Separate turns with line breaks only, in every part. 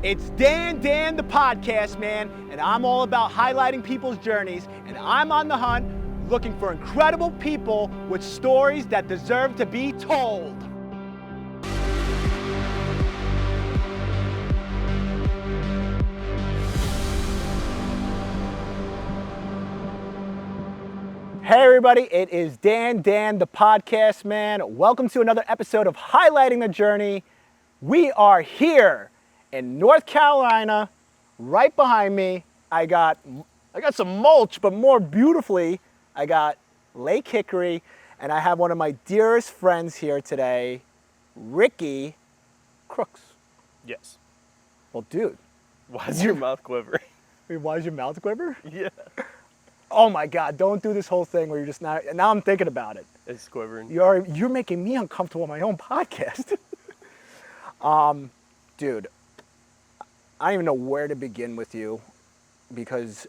It's Dan the podcast, man, and I'm all about highlighting people's journeys, and I'm on the hunt looking for incredible people with stories that deserve to be told. Hey everybody, it is Dan the podcast, man. Welcome to another episode of Highlighting the Journey. We are here in North Carolina. Right behind me, I got some mulch, but more beautifully, I got Lake Hickory, and I have one of my dearest friends here today, Ricky Crooks.
Yes.
Well, dude.
Why is your mouth quivering?
Why is your mouth quiver?
Yeah.
Oh my God, don't do this whole thing where you're just not, now I'm thinking about it.
It's quivering.
You're making me uncomfortable on my own podcast. Dude, I don't even know where to begin with you because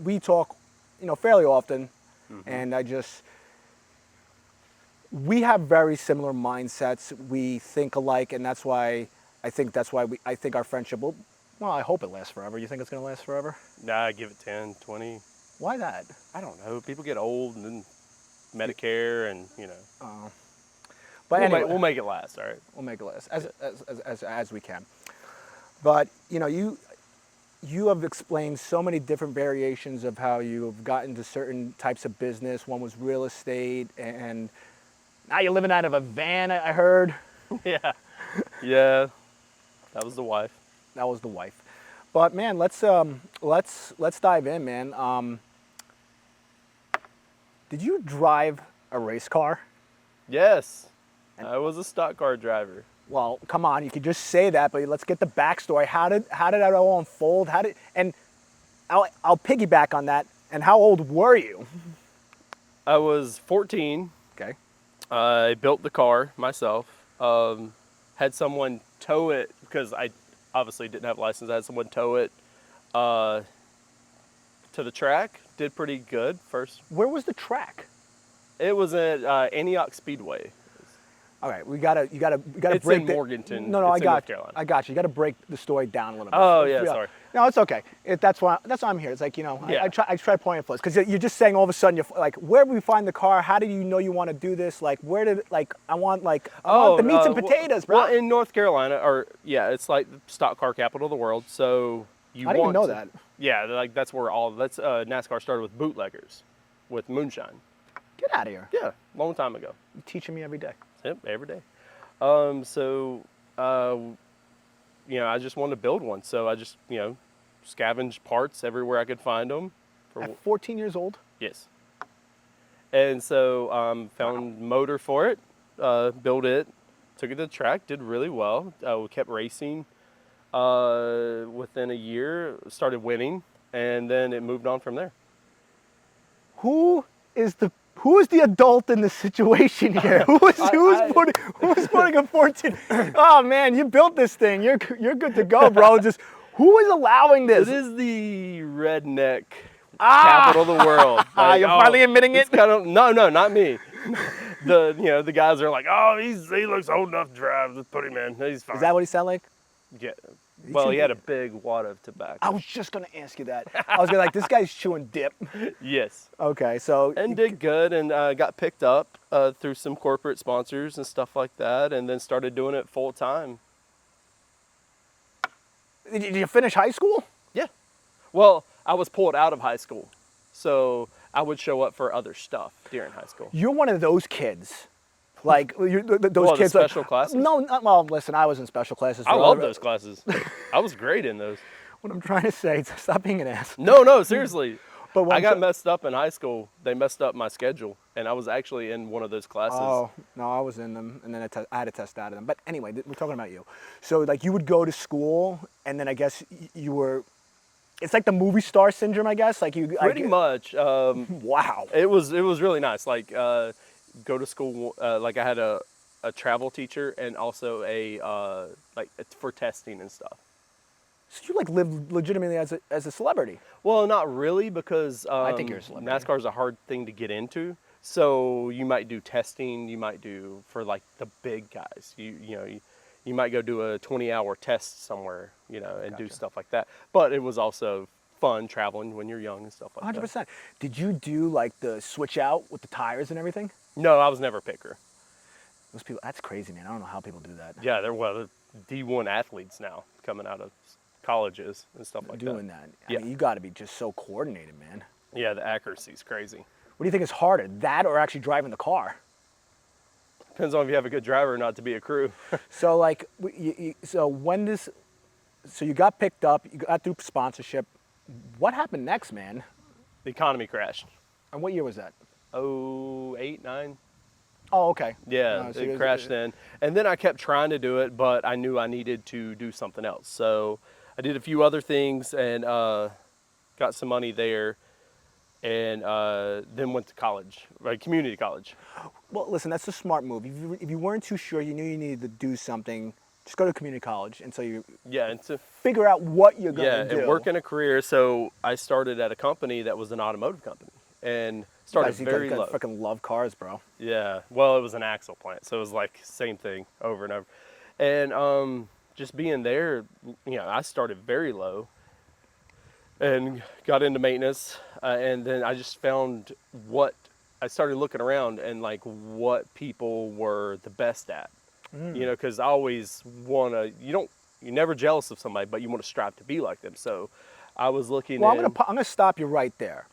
we talk, fairly often, and we have very similar mindsets. We think alike, and that's why I think our friendship will, well, I hope it lasts forever. You think it's going to last forever?
Nah, I give it 10, 20.
Why that?
I don't know. People get old and then Medicare and,
But anyway,
we'll make it last, all right?
We'll make it last as we can. But you have explained so many different variations of how you have gotten to certain types of business. One was real estate, and now you're living out of a van. I heard.
Yeah. Yeah. That was the wife.
That was the wife. But man, let's dive in, man. Did you drive a race car?
Yes. I was a stock car driver.
Well, come on, you could just say that, but let's get the backstory. How did that all unfold? And I'll piggyback on that. And how old were you?
I was 14.
Okay.
I built the car myself. Had someone tow it because I obviously didn't have a license. I had someone tow it to the track. Did pretty good first.
Where was the track?
It was at Antioch Speedway.
All right, you gotta
It's
break
in Morganton.
No,
it's in North Carolina.
I got you. You gotta break the story down a little bit.
Oh yeah, sorry.
No, it's okay. That's why I'm here. It's like
Yeah.
I try pointing flows because you're just saying all of a sudden you're like, where do we find the car? How did you know you want to do this? Like, where did I want the meats and potatoes, bro.
Well, in North Carolina, it's like the stock car capital of the world. So
I didn't even know that.
Yeah, that's where NASCAR started with bootleggers, with moonshine.
Get out of here.
Yeah, long time ago.
You're teaching me every day.
Yep, every day. I just wanted to build one. So I just, scavenged parts everywhere I could find them.
At 14 years old?
Yes. And so found motor for it, built it, took it to the track, did really well. We kept racing. Within a year, started winning, and then it moved on from there.
Who is the adult in the situation here? Who's putting a 14? Oh man, you built this thing. You're good to go, bro. Just who is allowing this?
It is the redneck capital of the world.
You're finally admitting it.
No, not me. The guys are like, oh, he looks old enough to drive. Let's put him in. He's fine.
Is that what he sounded like?
Yeah. Well, he had a big wad of tobacco.
I was just gonna ask you that. I was gonna this guy's chewing dip.
Yes.
Okay, so
and did good, and got picked up through some corporate sponsors and stuff like that, and then started doing it full time.
Did you finish high school?
Yeah. Well, I was pulled out of high school, so I would show up for other stuff during high school.
You're one of those kids. Like those kids,
the special classes?
No, well, listen, I was in special classes.
I love those classes. I was great in those.
What I'm trying to say is stop being an ass.
No, seriously.
But
I got messed up in high school. They messed up my schedule, and I was actually in one of those classes.
Oh, no, I was in them, and then I had to test out of them. But anyway, we're talking about you. So, you would go to school, and then I guess you were, it's like the movie star syndrome, I guess?
Pretty much.
Wow.
It was really nice. Go to school, I had a travel teacher and also for testing and stuff.
So you live legitimately as a celebrity?
Well, not really, because
I think you're a celebrity.
NASCAR is a hard thing to get into. So you might do testing. You might do for the big guys. You you might go do a 20-hour test somewhere, and do
Gotcha.
stuff like that. But it was also fun traveling when you're young and stuff like that.
100%. Did you do like the switch out with the tires and everything?
No, I was never a picker.
Those people, that's crazy, man. I don't know how people do that.
Yeah, they're D1 athletes now coming out of colleges and stuff like
Doing that. I
Yeah.
mean, you got to be just so coordinated, man.
Yeah, the accuracy's crazy.
What do you think is harder, that or actually driving the car?
Depends on if you have a good driver or not to be a crew.
So like, so you got picked up, you got through sponsorship. What happened next, man?
The economy crashed.
And what year was that?
08, 9.
Oh, okay.
Yeah,
So
it crashed then. And then I kept trying to do it, but I knew I needed to do something else. So I did a few other things and got some money there, and then went to college, community college.
Well, listen, that's a smart move. If you weren't too sure, you knew you needed to do something, just go to community college until you
Yeah, and
figure out what you're going to do.
and work in a career. So I started at a company that was an automotive company, and started very low.
I freaking love cars, bro.
Yeah, well, it was an axle plant, so it was like same thing over and over. And just being there, I started very low and got into maintenance, and then I just found I started looking around and like what people were the best at, because I always you're never jealous of somebody, but you want to strive to be like them. So I was looking.
Well, I'm gonna stop you right there.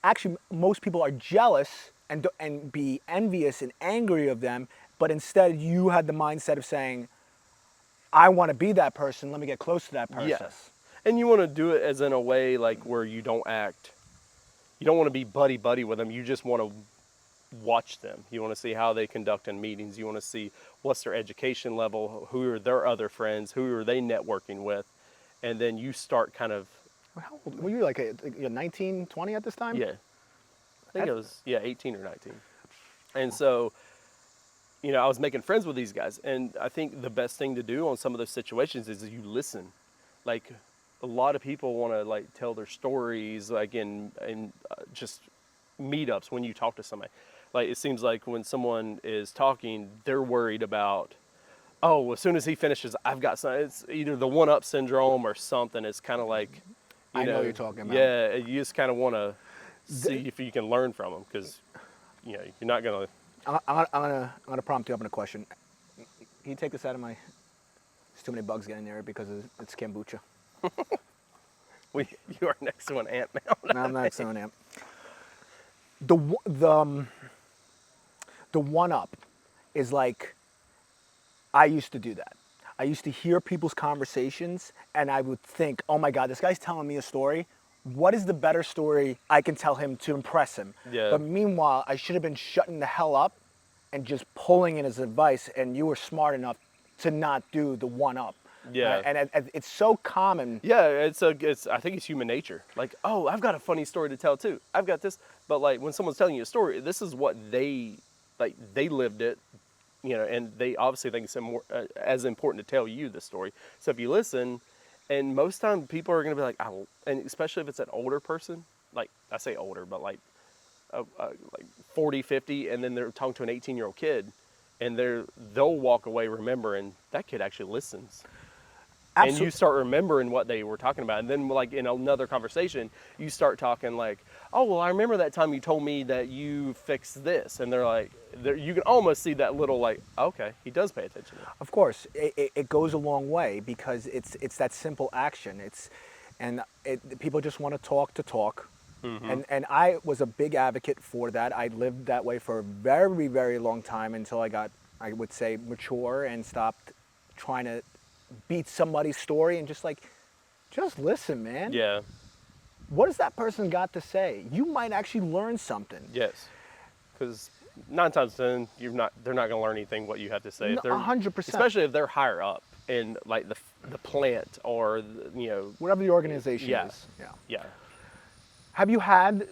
Actually, most people are jealous and be envious and angry of them, but instead you had the mindset of saying, I want to be that person, let me get close to that person.
Yes. And you want to do it as in a way like where you don't want to be buddy with them. You just want to watch them. You want to see how they conduct in meetings. You want to see what's their education level, who are their other friends, who are they networking with. And then you start kind of.
How old were you? Like you're 19, 20 at this time?
Yeah. I think it was 18 or 19. And so, I was making friends with these guys. And I think the best thing to do on some of those situations is you listen. Like, a lot of people want to like tell their stories, like in just meetups when you talk to somebody. Like, it seems like when someone is talking, they're worried about, oh, as soon as he finishes, I've got something. It's either the one-up syndrome or something. It's kind of like,
I know what you're talking about.
Yeah, you just kind of want to see if you can learn from them, because you're not gonna.
I'm gonna prompt you up in a question. Can you take this out of my? There's too many bugs getting there because it's kombucha.
You are next to an ant now.
No, I'm not saying that. The one up is like, I used to do that. I used to hear people's conversations and I would think, oh my God, this guy's telling me a story. What is the better story I can tell him to impress him?
Yeah.
But meanwhile, I should have been shutting the hell up and just pulling in his advice, and you were smart enough to not do the one up.
Yeah.
And it's so common.
Yeah, I think it's human nature. Like, oh, I've got a funny story to tell too. I've got this. But like when someone's telling you a story, this is what they lived it, and they obviously think it's as important to tell you the story. So if you listen, and most time people are going to be like, and especially if it's an older person, like I say older, but like 40, 50, and then they're talking to an 18-year-old kid, and they'll walk away remembering that kid actually listens.
Absolutely.
And you start remembering what they were talking about. And then like in another conversation, you start talking like, oh, well, I remember that time you told me that you fixed this. And they're like, you can almost see that little like, okay, he does pay attention.
Of course, it goes a long way because it's that simple action. People just want to talk. Mm-hmm. And I was a big advocate for that. I lived that way for a very, very long time until I got, I would say, mature and stopped trying to beat somebody's story and just listen, man.
Yeah.
What has that person got to say? You might actually learn something.
Yes. Because 9 times 10, they're not going to learn anything what you have to say.
100%.
Especially if they're higher up in like the plant or
whatever the organization is.
Yeah.
Have you had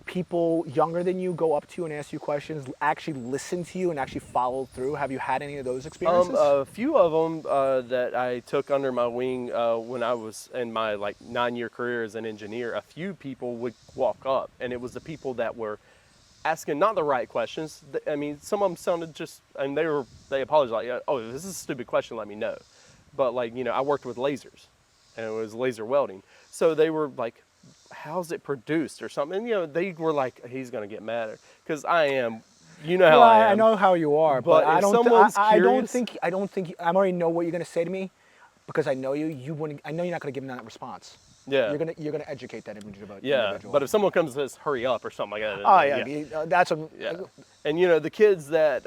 people younger than you go up to you and ask you questions, actually listen to you and actually follow through? Have you had any of those experiences?
A few of them that I took under my wing when I was in my 9-year career as an engineer. A few people would walk up, and it was the people that were asking not the right questions. I mean, some of them sounded just, and they apologized, like, oh, this is a stupid question, let me know. But like, I worked with lasers, and it was laser welding. So they were like, how's it produced or something? And, they were like, he's gonna get mad, because I am, how
Well,
I
I
am.
know how you are, but
But
I
if
don't.
someone's
I don't
curious,
think. I don't think. I already know what you're going to say to me, because I know you. You wouldn't. I know you're not going to give them that response.
yeah,
You're gonna educate that
yeah.
individual.
But if someone comes and says, hurry up or something like that,
Oh
then,
yeah, that's a.
yeah. And the kids that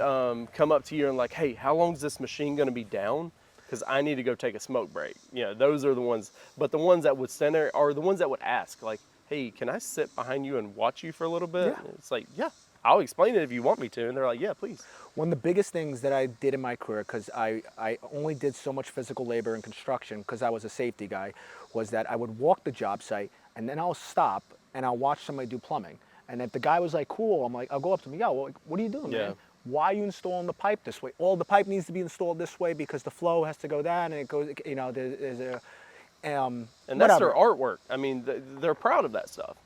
come up to you and like, hey, how long is this machine going to be down? Because I need to go take a smoke break. Those are the ones. But the ones that would stand there are the ones that would ask, like, hey, can I sit behind you and watch you for a little bit?
Yeah.
And it's like, yeah, I'll explain it if you want me to. And they're like, yeah, please.
One of the biggest things that I did in my career, because I only did so much physical labor in construction because I was a safety guy, was that I would walk the job site and then I'll stop and I'll watch somebody do plumbing. And if the guy was like, cool, I'm like, I'll go up to him, yo, well, what are you doing,
Yeah.
man? Why are you installing the pipe this way? The pipe needs to be installed this way because the flow has to go down, and it goes, there's a,
And that's
whatever.
their artwork. I mean, they're proud of that stuff.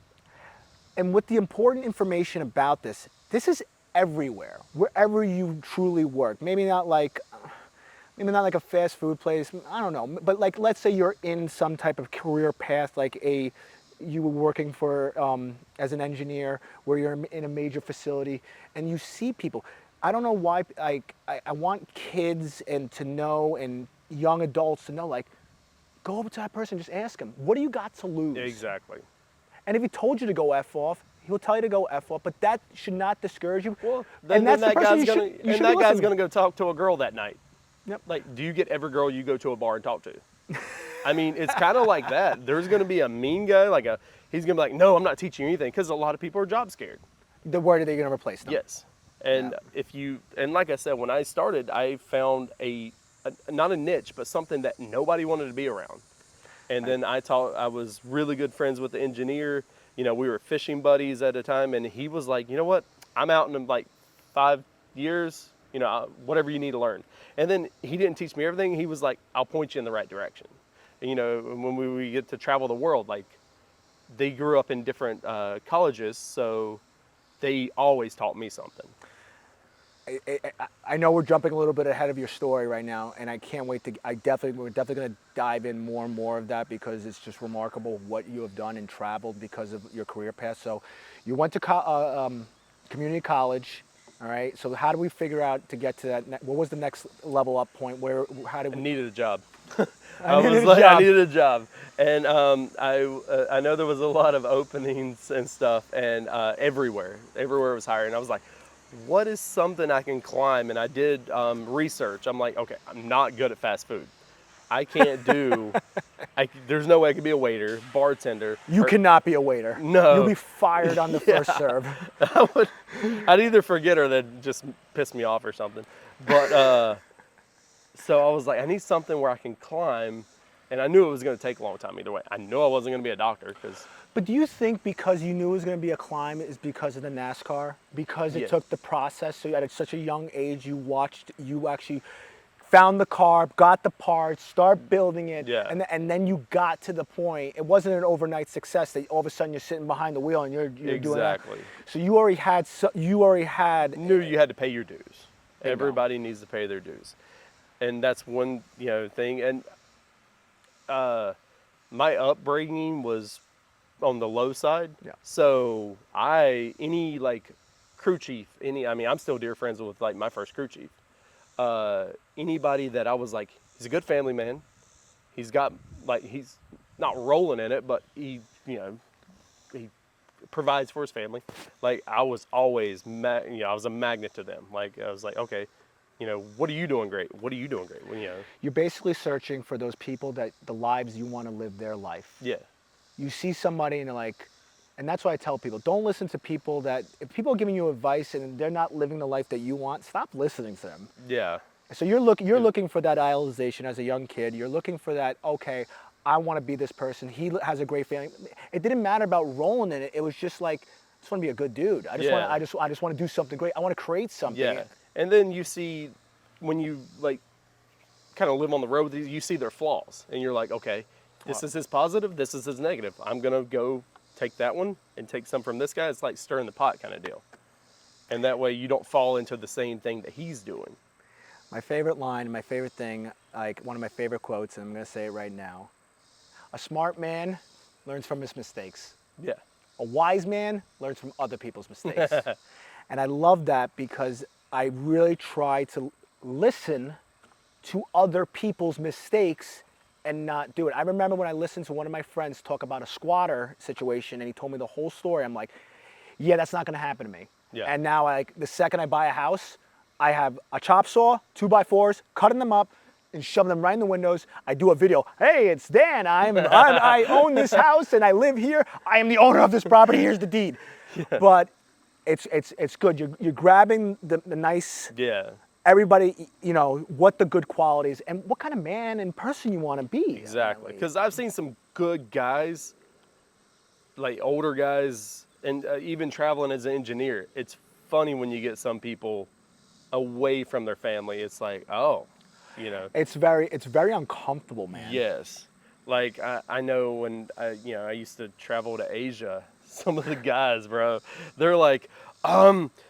And with the important information about this is everywhere, wherever you truly work. Maybe not like a fast food place, I don't know. But like, let's say you're in some type of career path, like you were working for, as an engineer, where you're in a major facility, and you see people. I don't know why, I want kids to know, and young adults to know, like, go over to that person, just ask him, what do you got to lose?
Exactly.
And if he told you to go F off, he'll tell you to go F off, but that should not discourage you.
Well,
and that's the person
that guy's gonna go talk to a girl that night.
Yep.
Like, do you get every girl you go to a bar and talk to? I mean, it's kind of like that. There's gonna be a mean guy, he's gonna be like, no, I'm not teaching you anything, because a lot of people are job scared.
The word are they going to replace them?
Yes. And
Yeah.
and like I said, when I started, I found not a niche, but something that nobody wanted to be around. And then I was really good friends with the engineer. We were fishing buddies at a time, and he was like, you know what? I'm out in like 5 years, whatever you need to learn. And then he didn't teach me everything. He was like, I'll point you in the right direction. And, when we get to travel the world, like, they grew up in different colleges, so they always taught me something.
I know we're jumping a little bit ahead of your story right now, and I can't wait to. We're definitely going to dive in more and more of that, because it's just remarkable what you have done and traveled because of your career path. So, you went to community college, all right. So how do we figure out to get to that? What was the next level up point? How did we?
I needed a job.
I needed
a job, and I know there was a lot of openings and stuff, and everywhere was hiring. I was like, what is something I can climb? And I did research. I'm like, okay, I'm not good at fast food. I can't do. There's no way I could be a waiter, bartender.
You cannot be a waiter.
No.
You'll be fired on the first serve.
I'd either forget or they'd just piss me off or something. But so I was like, I need something where I can climb, and I knew it was going to take a long time either way. I knew I wasn't going to be a doctor because.
But do you think because you knew it was going to be a climb is because of the NASCAR? Because it took the process, so at such a young age you actually found the car, got the parts, start building it, and then you got to the point. It wasn't an overnight success that all of a sudden you're sitting behind the wheel and you're doing that.
Exactly.
So you already had.
Knew you had to pay your dues. Everybody needs to pay their dues, and that's one thing. And my upbringing was on the low side.
Yeah.
So any crew chief, I'm still dear friends with like my first crew chief. Anybody that I was like, he's a good family man. He's got he's not rolling in it, but he provides for his family. Like, I was always, I was a magnet to them. Like, I was like, okay, what are you doing great? What are you doing great? Well,
You're basically searching for those people the lives you want to live their life.
Yeah.
You see somebody and you're like, and that's why I tell people, don't listen to people if people are giving you advice and they're not living the life that you want, stop listening to them.
Yeah.
So you're looking for that idealization as a young kid. You're looking for that, okay, I want to be this person. He has a great family. It didn't matter about rolling in it. It was just like, I just want to be a good dude. I just want to do something great. I want to create something.
Yeah. And then you see, when you kind of live on the road, you see their flaws, and you're like, okay, this is his positive, this is his negative. I'm gonna go take that one and take some from this guy. It's like stirring the pot kind of deal. And that way you don't fall into the same thing that he's doing.
My favorite line, my favorite thing, like one of my favorite quotes, and I'm going to say it right now. A smart man learns from his mistakes.
Yeah.
A wise man learns from other people's mistakes. And I love that because I really try to listen to other people's mistakes and not do it. I remember when I listened to one of my friends talk about a squatter situation and he told me the whole story. I'm like, yeah, that's not going to happen to me.
Yeah.
And now, like, the second I buy a house, I have a chop saw, 2x4s, cutting them up and shoving them right in the windows. I do a video. Hey, it's Dan. I own this house and I live here. I am the owner of this property. Here's the deed. Yeah. But it's good. You're grabbing the nice.
Yeah.
Everybody, you know, what the good qualities and what kind of man and person you want to be.
Exactly. Because I've seen some good guys, like older guys, and even traveling as an engineer. It's funny when you get some people away from their family. It's like, oh, you know.
It's very uncomfortable, man.
Yes. Like I know when I used to travel to Asia, some of the guys, bro, they're like,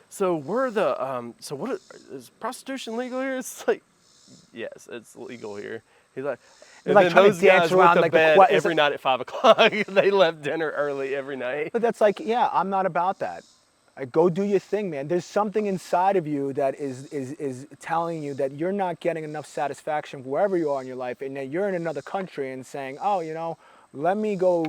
so what is prostitution legal here? It's like, yes, it's legal here. He's like, and
like
then
trying
those
to dance
guys
around
went to
like
bed every night at 5 o'clock. They left dinner early every night.
But that's like, yeah, I'm not about that. Go do your thing, man. There's something inside of you that is telling you that you're not getting enough satisfaction wherever you are in your life, and that you're in another country and saying, oh, you know, let me go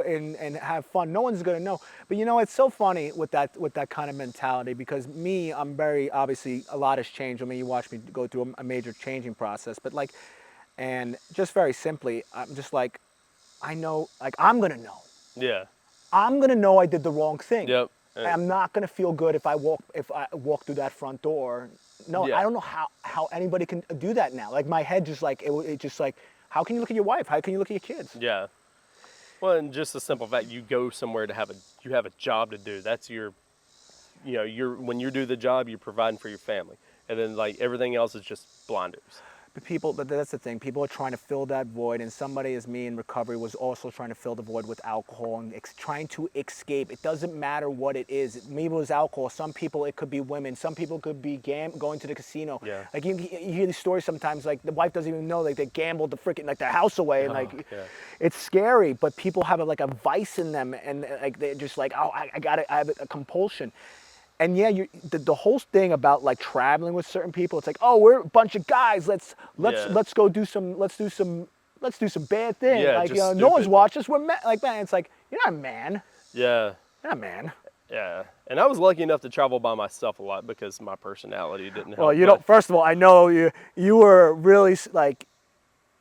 and have fun. No one's gonna know. But you know, it's so funny with that kind of mentality, because me, I'm very, obviously a lot has changed. I mean, you watch me go through a major changing process, but like, and just very simply, I'm just like, I know, like, I'm gonna know.
Yeah.
I'm gonna know I did the wrong thing.
Yep.
I'm not gonna feel good if I walk through that front door. No,
Yeah.
I don't know how anybody can do that now. Like, my head just like it just like, how can you look at your wife? How can you look at your kids?
Yeah. Well, and just the simple fact you go somewhere to have a job to do. That's your, when you do the job, you're providing for your family, and then like everything else is just blinders.
But that's the thing. People are trying to fill that void, and somebody as me in recovery was also trying to fill the void with alcohol and trying to escape. It doesn't matter what it is. Maybe it was alcohol. Some people, it could be women. Some people could be going to the casino.
Yeah.
Like you hear these stories sometimes. Like the wife doesn't even know. Like they gambled the freaking like their house away, and like it's scary. But people have like a vice in them, and like they're just like, oh, I have a compulsion. And yeah, the whole thing about like traveling with certain people, it's like, oh, we're a bunch of guys. Let's go do some bad thing.
Yeah,
like,
just
no one's
stupid.
watching us. We're like, man, it's like, you're not a man.
Yeah.
You're not a man.
Yeah. And I was lucky enough to travel by myself a lot because my personality didn't help.
Well, you don't. First of all, I know you were really like,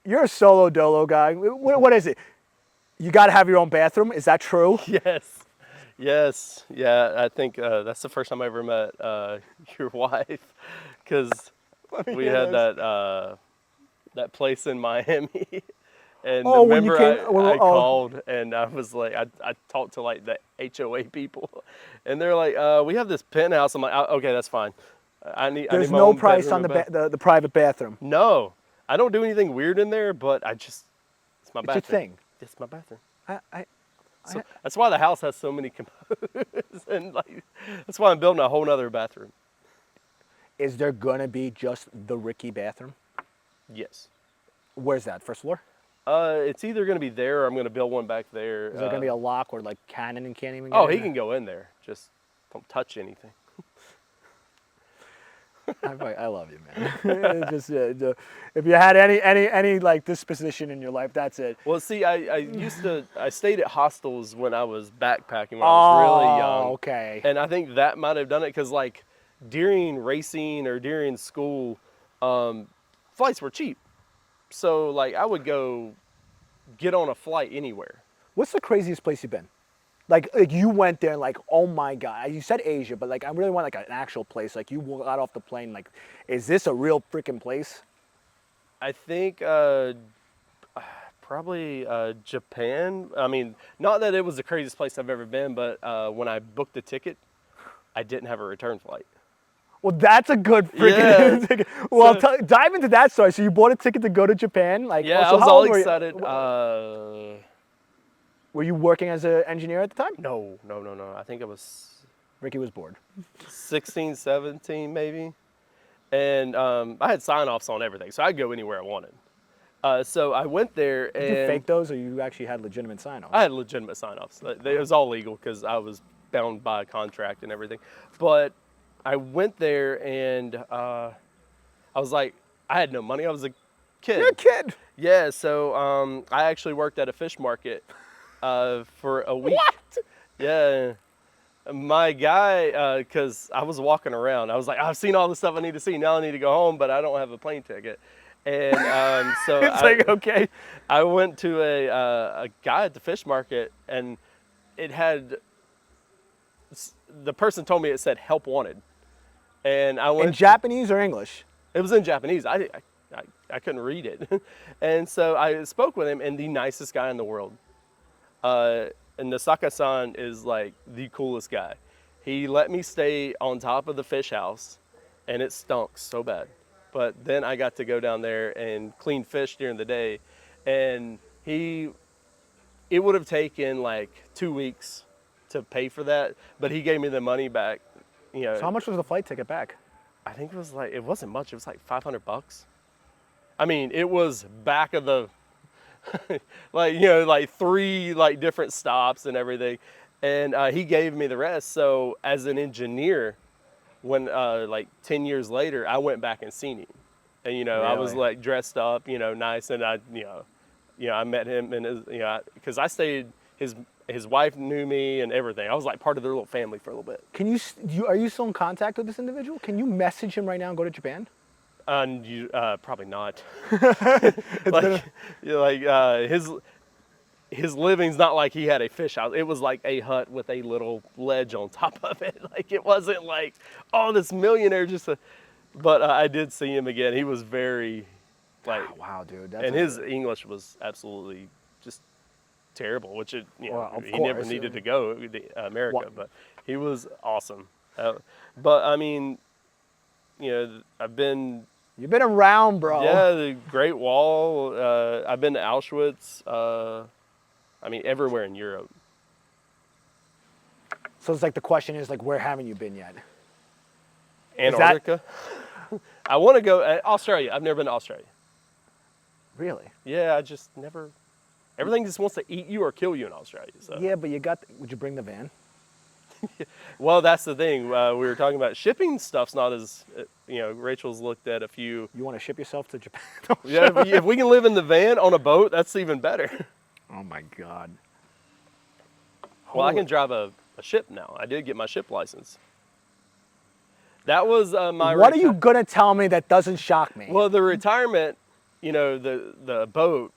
you're a solo dolo guy. What is it? You got to have your own bathroom. Is that true?
Yes. Yes, yeah, I think that's the first time I ever met your wife, because we had that place in Miami, and remember I called and I was like, I talked to like the HOA people, and they're like, we have this penthouse. I'm like, okay, that's fine.
There's no price on the private bathroom.
No, I don't do anything weird in there, but it's my bathroom.
It's your thing.
It's my bathroom.
So
that's why the house has so many commodes, and like that's why I'm building a whole nother bathroom.
Is there gonna be just the Ricky bathroom?
Yes.
Where's that? First floor?
It's either gonna be there or I'm gonna build one back there.
Is there gonna be a lock where like Cannon can't even get
Oh,
in
he
there?
can go in there. Just don't touch anything.
I love you, man. Just if you had any like disposition in your life, that's it.
Well, see, I stayed at hostels when I was backpacking when I was really young.
Oh, okay.
And I think that might have done it because like during racing or during school, flights were cheap. So like I would go get on a flight anywhere.
What's the craziest place you've been? Like you went there and like, oh my God, you said Asia, but like I really want like an actual place. Like you got off the plane, like, is this a real freaking place?
I think probably Japan. I mean, not that it was the craziest place I've ever been, but when I booked the ticket, I didn't have a return flight.
Well, that's a good freaking ticket. Well, dive into that story. So you bought a ticket to go to Japan? Like,
yeah,
so
I was all excited.
Were you working as an engineer at the time?
No. I think I was
Ricky was bored.
16, 17 maybe. And I had sign-offs on everything, so I'd go anywhere I wanted. So I went there and...
Did you fake those, or you actually had legitimate sign-offs?
I had legitimate sign-offs. It was all legal because I was bound by a contract and everything. But I went there and I was like, I had no money. I was a kid.
You're a kid.
Yeah, so I actually worked at a fish market for a week.
What?
Yeah. My guy, because I was walking around, I was like, I've seen all the stuff I need to see. Now I need to go home, but I don't have a plane ticket. And so
It's like, okay.
I went to a guy at the fish market, and it had, the person told me it said help wanted. And I went
In Japanese or English?
It was in Japanese. I couldn't read it. And so I spoke with him, and the nicest guy in the world. And Nasaka-san is like the coolest guy. He let me stay on top of the fish house, and it stunk so bad. But then I got to go down there and clean fish during the day, and it would have taken like 2 weeks to pay for that, but he gave me the money back. You know.
So how much was the flight ticket back?
I think it wasn't much. It was like $500. I mean, it was back of the, like 3 like different stops and everything, and he gave me the rest. So as an engineer, when like 10 years later, I went back and seen him, and I was
Really?
like dressed up, nice, and I met him, and because I stayed, his wife knew me and everything. I was like part of their little family for a little bit.
Can are you still in contact with this individual? Can you message him right now and go to Japan?
Probably not. His living's not like he had a fish house. It was like a hut with a little ledge on top of it. Like it wasn't like, oh, this millionaire but I did see him again. He was very
Wow, dude.
And his English was absolutely just terrible, which he never needed to go to America, but he was awesome. But I mean,
You've been around, bro.
Yeah, the Great Wall. I've been to Auschwitz. I mean, everywhere in Europe.
So it's like the question is like, where haven't you been yet?
Antarctica. I want to go Australia. I've never been to Australia.
Really?
Yeah, I just never. Everything just wants to eat you or kill you in Australia. So.
Yeah, but would you bring the van?
Well, that's the thing. We were talking about shipping stuff's not as, Rachel's looked at a few.
You want to ship yourself to Japan?
Yeah, if we can live in the van on a boat, that's even better.
Oh my God.
Well, I can drive a ship now. I did get my ship license. That was my.
What are you gonna tell me that doesn't shock me?
Well, the retirement, the boat.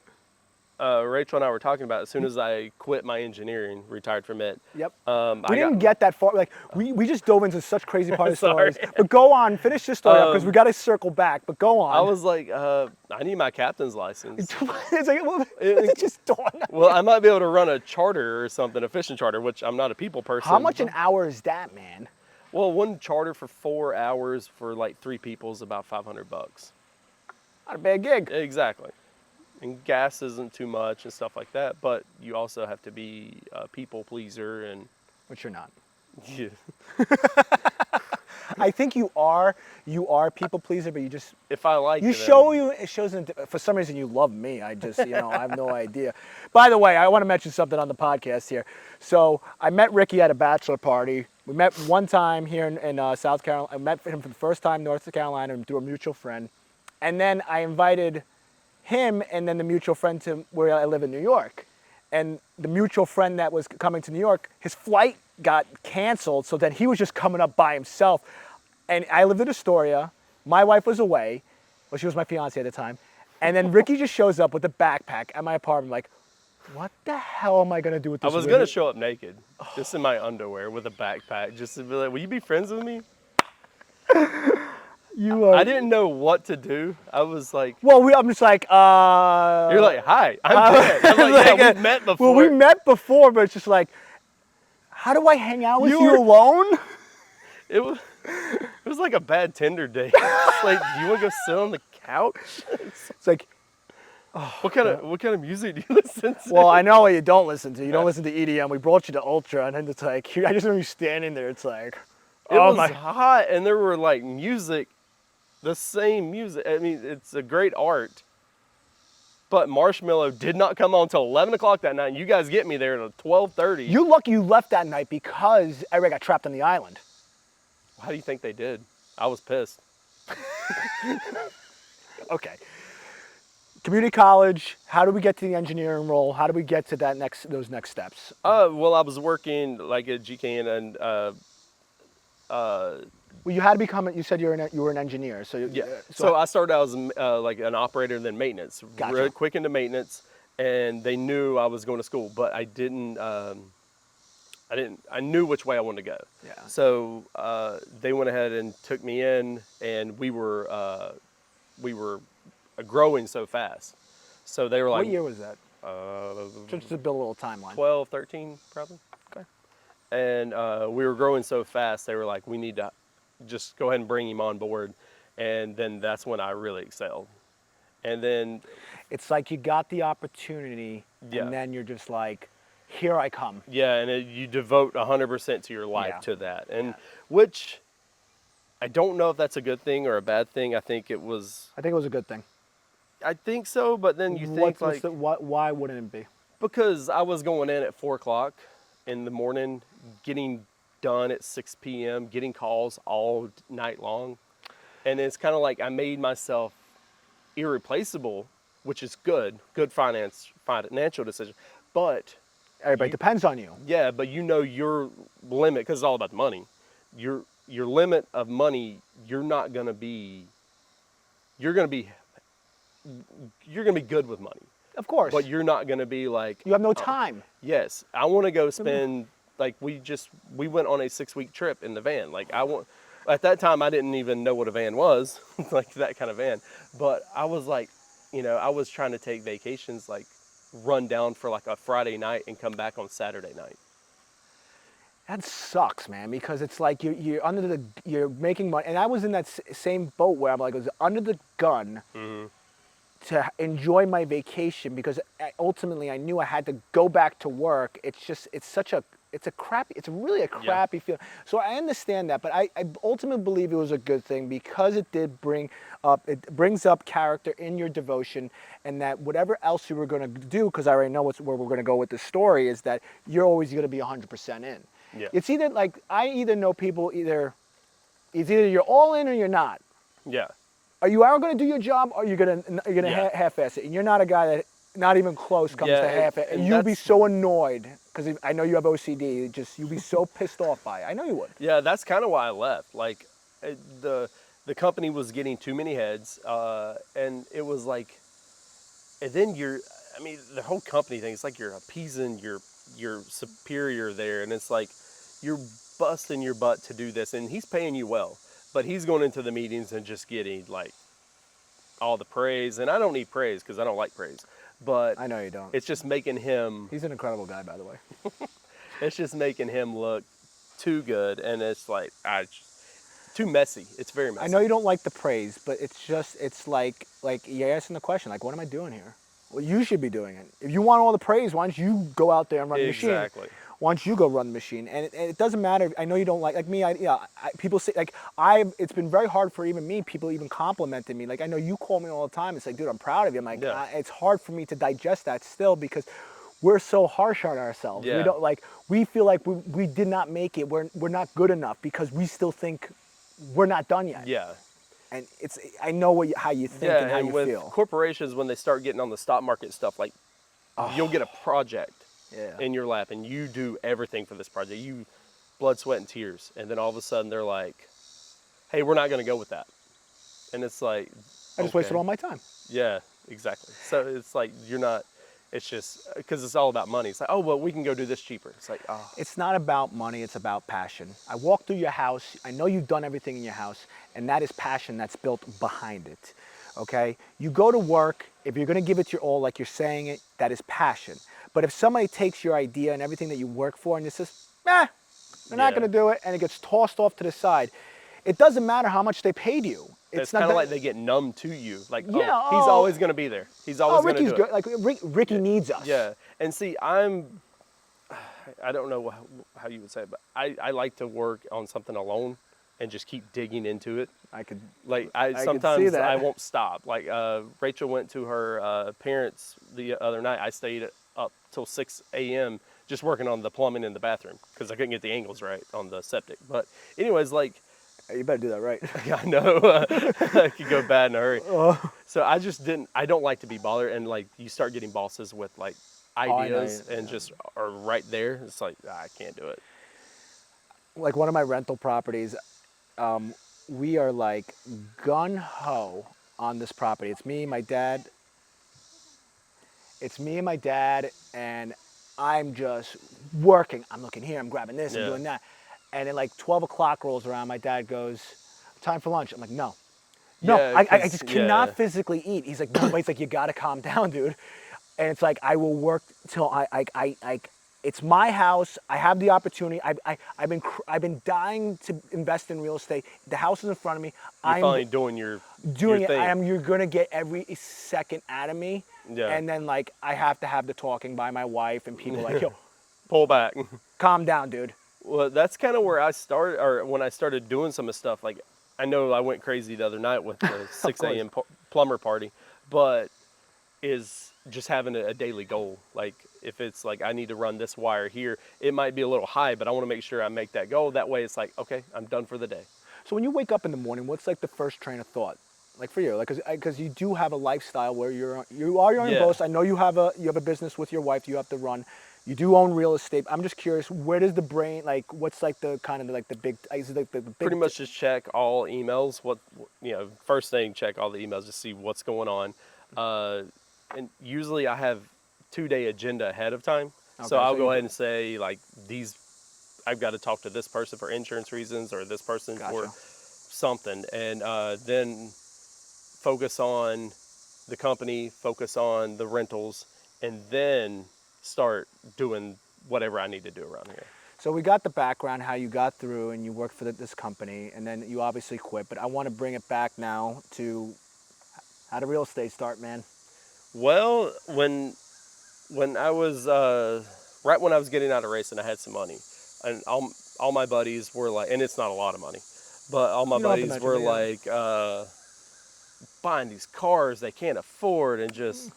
Rachel and I were talking about as soon as I quit my engineering, retired from it.
Yep. We didn't get that far. Like we just dove into such crazy part of the
Sorry.
stories. But go on, finish your story up because we got to circle back. But go on.
I was like, I need my captain's license.
It's like, it just dawned on
Well,
me.
I might be able to run a charter or something, a fishing charter, which I'm not a people person.
How much an hour is that, man?
Well, one charter for 4 hours for like 3 people is about $500.
Not a bad gig.
Exactly. And gas isn't too much and stuff like that, but you also have to be a people pleaser and.
Which you're not.
Yeah.
I think you are a people pleaser, but you just.
If I like
it shows for some reason you love me. I just, I have no idea. By the way, I want to mention something on the podcast here. So I met Ricky at a bachelor party. We met one time here in South Carolina. I met him for the first time in North Carolina through a mutual friend. And then I invited him and then the mutual friend to where I live in New York. And the mutual friend that was coming to New York, his flight got canceled, so then he was just coming up by himself. And I lived in Astoria. My wife was away. Well, she was my fiance at the time. And then Ricky just shows up with a backpack at my apartment, like, what the hell am I gonna do with this?
I was gonna show up naked, just in my underwear with a backpack, just to be like, will you be friends with me? I didn't know what to do. I was like,
well, I'm just like,
you're like, hi, I'm dead. I'm like, yeah, we met before.
Well, we met before, but it's just like, how do I hang out with you alone?
It was like a bad Tinder date. It's like, do you want to go sit on the couch?
It's like,
What kind of music do you listen to?
Well, I know what you don't listen to. You don't listen to EDM. We brought you to Ultra, and then it's like, I just remember you standing there. It's like,
It
oh
was
my.
hot, and there were like the same music. I mean, it's a great art. But Marshmallow did not come on until 11 o'clock that night. And you guys get me there at 12:30.
You lucky you left that night because everybody got trapped on the island.
How do you think they did? I was pissed.
Okay. Community college. How do we get to the engineering role? How do we get to those next steps?
Well, I was working like at GKN and
Well, you had to become. You said you were an engineer. So
yeah. So I started out as like an operator, then maintenance.
Gotcha.
Real quick into maintenance, and they knew I was going to school, but I didn't. I knew which way I wanted to go.
Yeah.
So they went ahead and took me in, and we were growing so fast. So they were like,
What year was that? Just to build a little timeline.
12, 13 probably.
Okay.
And we were growing so fast, they were like, we need to just go ahead and bring him on board. And then that's when I really excelled. And then
It's like you got the opportunity,
Yeah.
and then you're just like, here I come.
yeah, and you devote 100% to your life
Yeah.
to that. And
Yeah.
which I don't know if that's a good thing or a bad thing. I think it was,
I think it was a good thing.
I think so, but then you think
Why wouldn't it be?
because I was going in at 4 o'clock in the morning, getting done at 6 p.m., getting calls all night long. And it's kind of like I made myself irreplaceable, which is good financial decision. But
Everybody depends on you.
yeah, but you know your limit, because it's all about the money. Your limit of money, you're going to be good with money.
Of course.
But you're not going to be like,
You have no time.
yes, I want to go spend, like we went on a 6-week trip in the van. Like at that time I didn't even know what a van was, like that kind of van. But I was like, I was trying to take vacations, like run down for like a Friday night and come back on Saturday night.
That sucks, man, because it's like you're making money, and I was in that same boat where I'm like, I was under the gun to enjoy my vacation because ultimately I knew I had to go back to work. It's really a crappy feeling. So I understand that, but I ultimately believe it was a good thing because it brings up character in your devotion, and that whatever else you were going to do, because I already know where we're going to go with the story, is that you're always going to be 100% in.
Yeah.
It's either like, I either know people it's either you're all in or you're not.
Yeah.
Are you ever going to do your job, or you're going to half-ass it? And you're not a guy that not even close comes to half-ass. And you'd be so annoyed, because I know you have OCD. You'd be so pissed off by it. I know you would.
Yeah, that's kind of why I left. Like the company was getting too many heads, and it was like, and then the whole company thing, it's like you're appeasing your superior there, and it's like you're busting your butt to do this, and he's paying you well, but he's going into the meetings and just getting like all the praise, and I don't need praise because I don't like praise, but
I know you don't.
It's just making him.
He's an incredible guy, by the way.
It's just making him look too good, and it's like too messy. It's very messy.
I know you don't like the praise, but it's like you're asking the question, like, what am I doing here? Well, you should be doing it. If you want all the praise, why don't you go out there and run the machine?
Exactly.
Why don't you go run the machine? And it doesn't matter. I know you don't like me. People say, like, it's been very hard for even me. People even complimented me. Like, I know you call me all the time. It's like, dude, I'm proud of you. I'm like, it's hard for me to digest that still, because we're so harsh on ourselves.
Yeah.
We feel like we did not make it. We're not good enough because we still think we're not done yet.
Yeah.
And I know how you think and how you
with
feel.
corporations, when they start getting on the stock market stuff, like you'll get a project in your lap and you do everything for this project. You blood, sweat, and tears. And then all of a sudden they're like, hey, we're not going to go with that. And it's like,
I just wasted all my time.
Yeah, exactly. So it's like, it's just, because it's all about money. It's like, oh, well, we can go do this cheaper. It's like, oh.
It's not about money, it's about passion. I walk through your house, I know you've done everything in your house, and that is passion that's built behind it, okay? You go to work, if you're gonna give it your all like you're saying it, that is passion. But if somebody takes your idea and everything that you work for and just says, they're not gonna do it, and it gets tossed off to the side, it doesn't matter how much they paid you.
It's
not
kind of
that-
like they get numb to you. Like,
Yeah,
oh, he's always going to be there. He's always going to
Ricky's
do
good.
it.
Like Ricky needs us.
Yeah. And see, I don't know how you would say it, but I like to work on something alone and just keep digging into it.
I could
Sometimes
could see that.
I won't stop. Like Rachel went to her parents the other night. I stayed up till 6 a.m. just working on the plumbing in the bathroom because I couldn't get the angles right on the septic. But anyways, like,
you better do that right.
I know it could go bad in a hurry. So I don't like to be bothered. And like you start getting bosses with like ideas and just are right there. It's like, I can't do it.
Like one of my rental properties, we are like gun ho on this property. It's me and my dad. And I'm just working. I'm looking here, I'm grabbing this, I'm doing that. And then like 12 o'clock rolls around, my dad goes, time for lunch. I'm like, no, I just cannot physically eat. He's like, no, wait, it's like, you gotta calm down, dude. And it's like, I will work till it's my house. I have the opportunity. I've been dying to invest in real estate. The house is in front of me.
You're finally doing your thing.
You're gonna get every second out of me.
Yeah.
And then like I have to have the talking by my wife and people like, yo,
pull back.
Calm down, dude.
Well, that's kind of where I started, or when I started doing some of the stuff. Like, I know I went crazy the other night with the 6 a.m. plumber party, but is just having a daily goal. Like, if it's like I need to run this wire here, it might be a little high, but I want to make sure I make that goal. That way, it's like, okay, I'm done for the day.
So when you wake up in the morning, what's like the first train of thought? Like for you, like, cause you do have a lifestyle where you are your own boss. I know you have a business with your wife you have to run. You do own real estate. I'm just curious, where does the brain, like, what's like the kind of like the big, is it like the big?
Pretty much just check all emails. First thing, check all the emails to see what's going on. And usually I have 2-day agenda ahead of time. Okay, so I'll go ahead and say like I've got to talk to this person for insurance reasons or this person for something. And then focus on the company, focus on the rentals, and then start doing whatever I need to do around here.
So we got the background, how you got through and you worked for this company, and then you obviously quit, but I want to bring it back now to how did real estate start, man?
Well, when I was, right when I was getting out of racing, I had some money, and all my buddies were like, and it's not a lot of money, but all my buddies were like, buying these cars they can't afford and just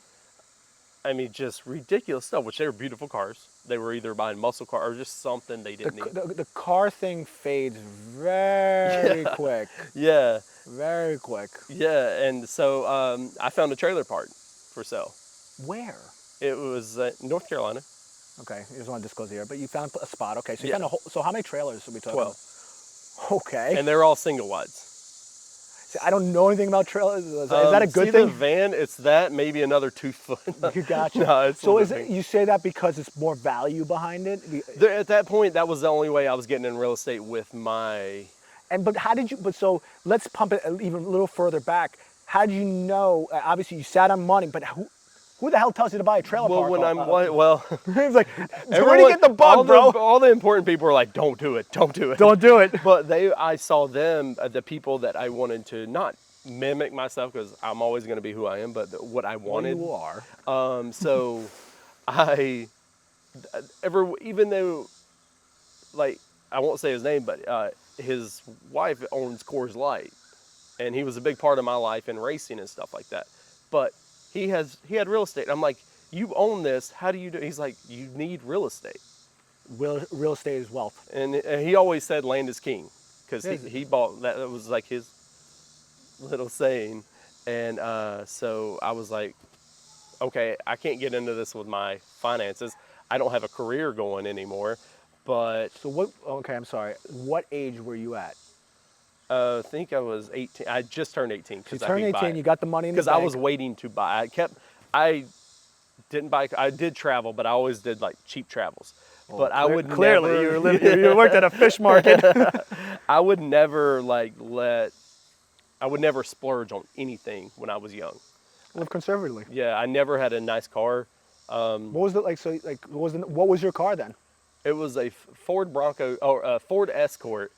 ridiculous stuff, which they were beautiful cars. They were either buying muscle car or just something they didn't need.
The car thing fades very quick.
Yeah.
Very quick.
Yeah, and so I found a trailer park for sale.
Where?
It was North Carolina.
Okay, you just want to disclose here, but you found a spot. Okay, so you found so how many trailers are we talking
12.
about? Okay.
And they're all single wides.
See, I don't know anything about trailers. Is that a good thing?
The van, it's that, maybe another 2 foot.
You gotcha.
No, it's
so is it, you say that because it's more value behind it?
At that point, that was the only way I was getting in real estate with my...
But how did you, so let's pump it even a little further back. How did you know, obviously you sat on money, but who the hell tells you to buy a trailer park? It's like, where do you get the bug, bro?
All the important people are like, don't do it, don't do it.
Don't do it.
But I saw them, the people that I wanted to not mimic myself, because I'm always going to be who I am, but what I wanted.
Well, you are.
So even though, like, I won't say his name, but his wife owns Coors Light, and he was a big part of my life in racing and stuff like that. But he had real estate. I'm like, you own this. How do you do it? He's like, you need real estate.
Real estate is wealth.
And he always said land is king, because he bought that. That was like his little saying. And so I was like, okay, I can't get into this with my finances. I don't have a career going anymore. But
so what? Okay, I'm sorry. What age were you at?
I think I was 18. I just turned 18.
You turned 18. You got the money in the bank.
Because I was waiting to buy. I didn't buy. I did travel, but I always did like cheap travels. Well, but I would
clearly
never,
you worked at a fish market.
I would never I would never splurge on anything when I was young.
Live conservatively.
Yeah, I never had a nice car.
What was it like? So like, what was your car then?
It was a Ford Bronco or a Ford Escort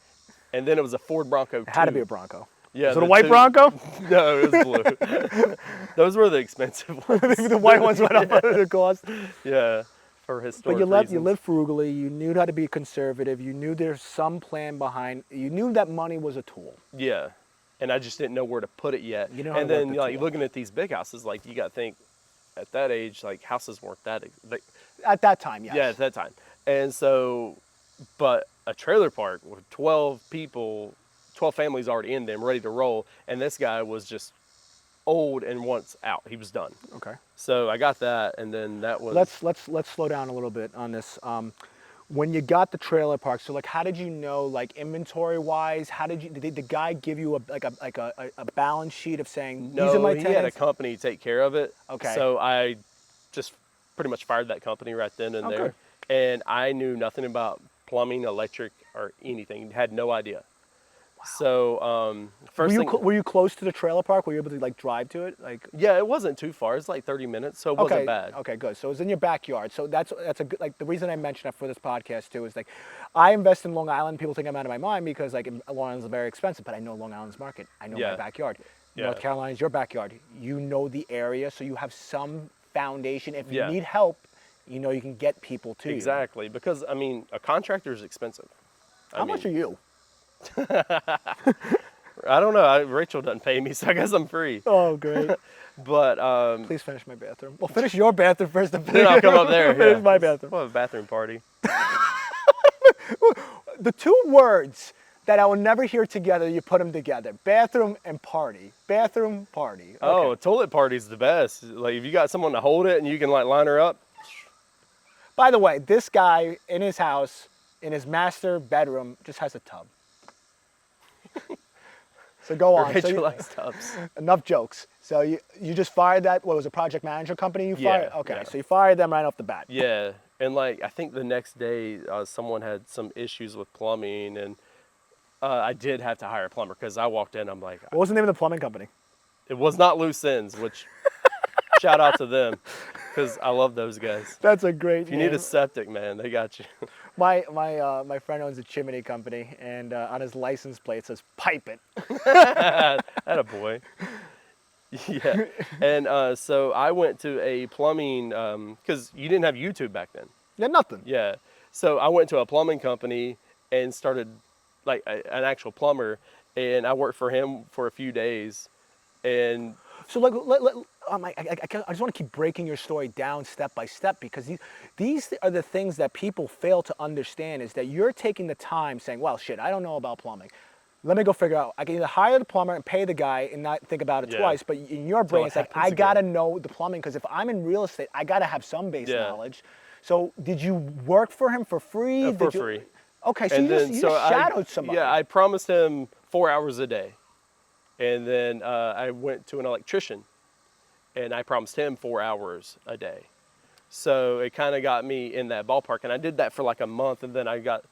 and then it was a Ford Bronco.
It had to be a Bronco.
Yeah.
Was it a white Bronco?
No, it was blue. Those were the expensive ones.
The white ones went up the cost.
Yeah, for historic
But you
reasons.
lived frugally. You knew how to be conservative. You knew there's some plan behind. You knew that money was a tool.
Yeah, and I just didn't know where to put it yet.
You know how
and
to work
then
the
like
tool.
looking at these big houses, like you got to think, at that age, like houses weren't that like
At that time, yes.
yeah, at that time. And so, but a trailer park with 12 people, 12 families already in them, ready to roll, and this guy was just old and once out. He was done.
Okay.
So I got that, and then that was.
Let's slow down a little bit on this. When you got the trailer park, so like, how did you know, like inventory wise? How did the guy give you a balance sheet of saying these are my
he had a
tenants?
company take care of it.
Okay.
So I just pretty much fired that company right then and there, and I knew nothing about plumbing, electric, or anything. Had no idea. Wow. So first thing,
Were you close to the trailer park? Were you able to like drive to it? Like
yeah, it wasn't too far. It's like 30 minutes, so it wasn't bad.
Okay, good. So it was in your backyard. So that's a good, like the reason I mentioned that for this podcast too is like I invest in Long Island. People think I'm out of my mind because like Long Island's very expensive, but I know Long Island's market. I know my backyard.
Yeah.
North Carolina is your backyard. You know the area, so you have some foundation. If you
Yeah.
need help, you know you can get people to you.
Exactly, because I mean, a contractor is expensive.
How much are you?
I don't know. Rachel doesn't pay me, so I guess I'm free.
Oh, great.
But
Please finish my bathroom. Well, finish your bathroom first.
then I'll come up there.
Finish
Yeah.
my bathroom.
We'll have a bathroom party.
The two words that I will never hear together, you put them together. Bathroom and party. Bathroom, party. Okay.
Oh, toilet party's the best. Like if you got someone to hold it and you can like line her up.
By the way, this guy in his house, in his master bedroom, just has a tub. So go on.
Rachel likes tubs.
Enough jokes. So you just fired that, what was it, project manager company you fired?
Yeah,
Okay,
yeah.
so you fired them right off the bat.
Yeah, and like I think the next day someone had some issues with plumbing, and I did have to hire a plumber because I walked in. I'm like,
What was the name of the plumbing company?
it was not Loose Ends, which shout out to them because I love those guys.
That's a great
If you need a septic, man, they got you.
My friend owns a chimney company, and on his license plate it says "Pipe It."
Atta boy. Yeah, and so I went to a plumbing because you didn't have YouTube back then.
Yeah, nothing.
Yeah, so I went to a plumbing company and started like an actual plumber, and I worked for him for a few days, and
So like, I just want to keep breaking your story down step by step because these are the things that people fail to understand is that you're taking the time saying, well, shit, I don't know about plumbing. Let me go figure out. I can either hire the plumber and pay the guy and not think about it
Yeah.
twice, but in your brain, it's like, I
happens
got to
again.
know the plumbing because if I'm in real estate, I got to have some base
Yeah.
knowledge. So did you work for him for free?
for free.
Okay, so
And
you
then
just
so
shadowed somebody.
Yeah, I promised him 4 hours a day, and then I went to an electrician, and I promised him 4 hours a day. So it kind of got me in that ballpark, and I did that for like a month, and then I got.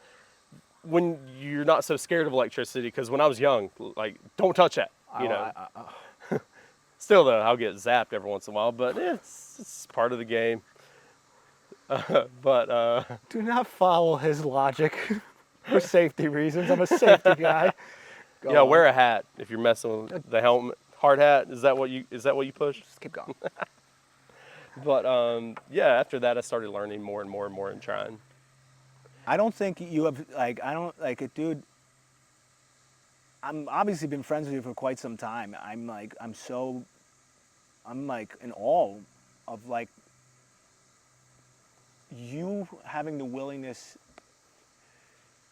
When you're not so scared of electricity, because when I was young, like don't touch that, you know. Still though, I'll get zapped every once in a while, but it's part of the game.
Do not follow his logic for safety reasons. I'm a safety guy. Go
Yeah,
on.
wear a hat if you're messing with the helmet. Hard hat, is that what you push?
Just keep going.
But yeah, after that I started learning more and more and more and trying.
I don't think you have, like, I don't, like, dude, I'm obviously been friends with you for quite some time. I'm like in awe of, like, you having the willingness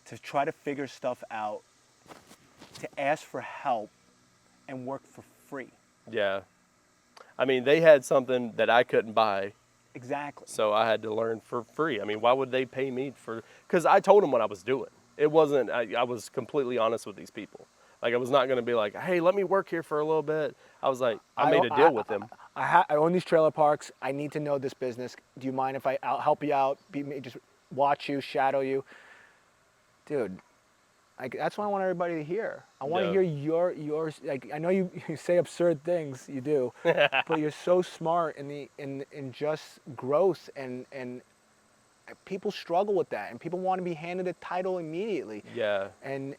to try to figure stuff out, to ask for help, and work for free.
Yeah. I mean, they had something that I couldn't buy,
Exactly.
so I had to learn for free. I mean, why would they pay me for, because I told them what I was doing. It wasn't, I was completely honest with these people. Like, I was not going to be like, hey, let me work here for a little bit. I was like, I made a deal with them.
I own these trailer parks. I need to know this business. Do you mind if I'll help you out? Just watch you, shadow you, dude. That's what I want everybody to hear. I want to hear your like. I know you say absurd things, you do, but you're so smart in just growth and people struggle with that, and people want to be handed a title immediately.
Yeah.
And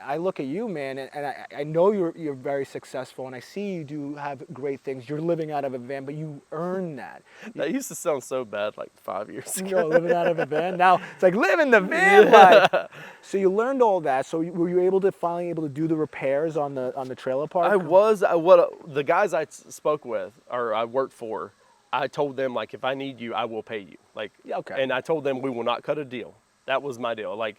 I look at you, man, and I know you're very successful, and I see you do have great things. You're living out of a van, but you earn that.
That used to sound so bad like 5 years ago.
You know, living out of a van. Now it's like living the van life. So you learned all that. So were you finally able to do the repairs on the trailer park?
The guys I spoke with or I worked for, I told them, like, if I need you, I will pay you. Like,
Yeah, okay.
And I told them we will not cut a deal. That was my deal. Like,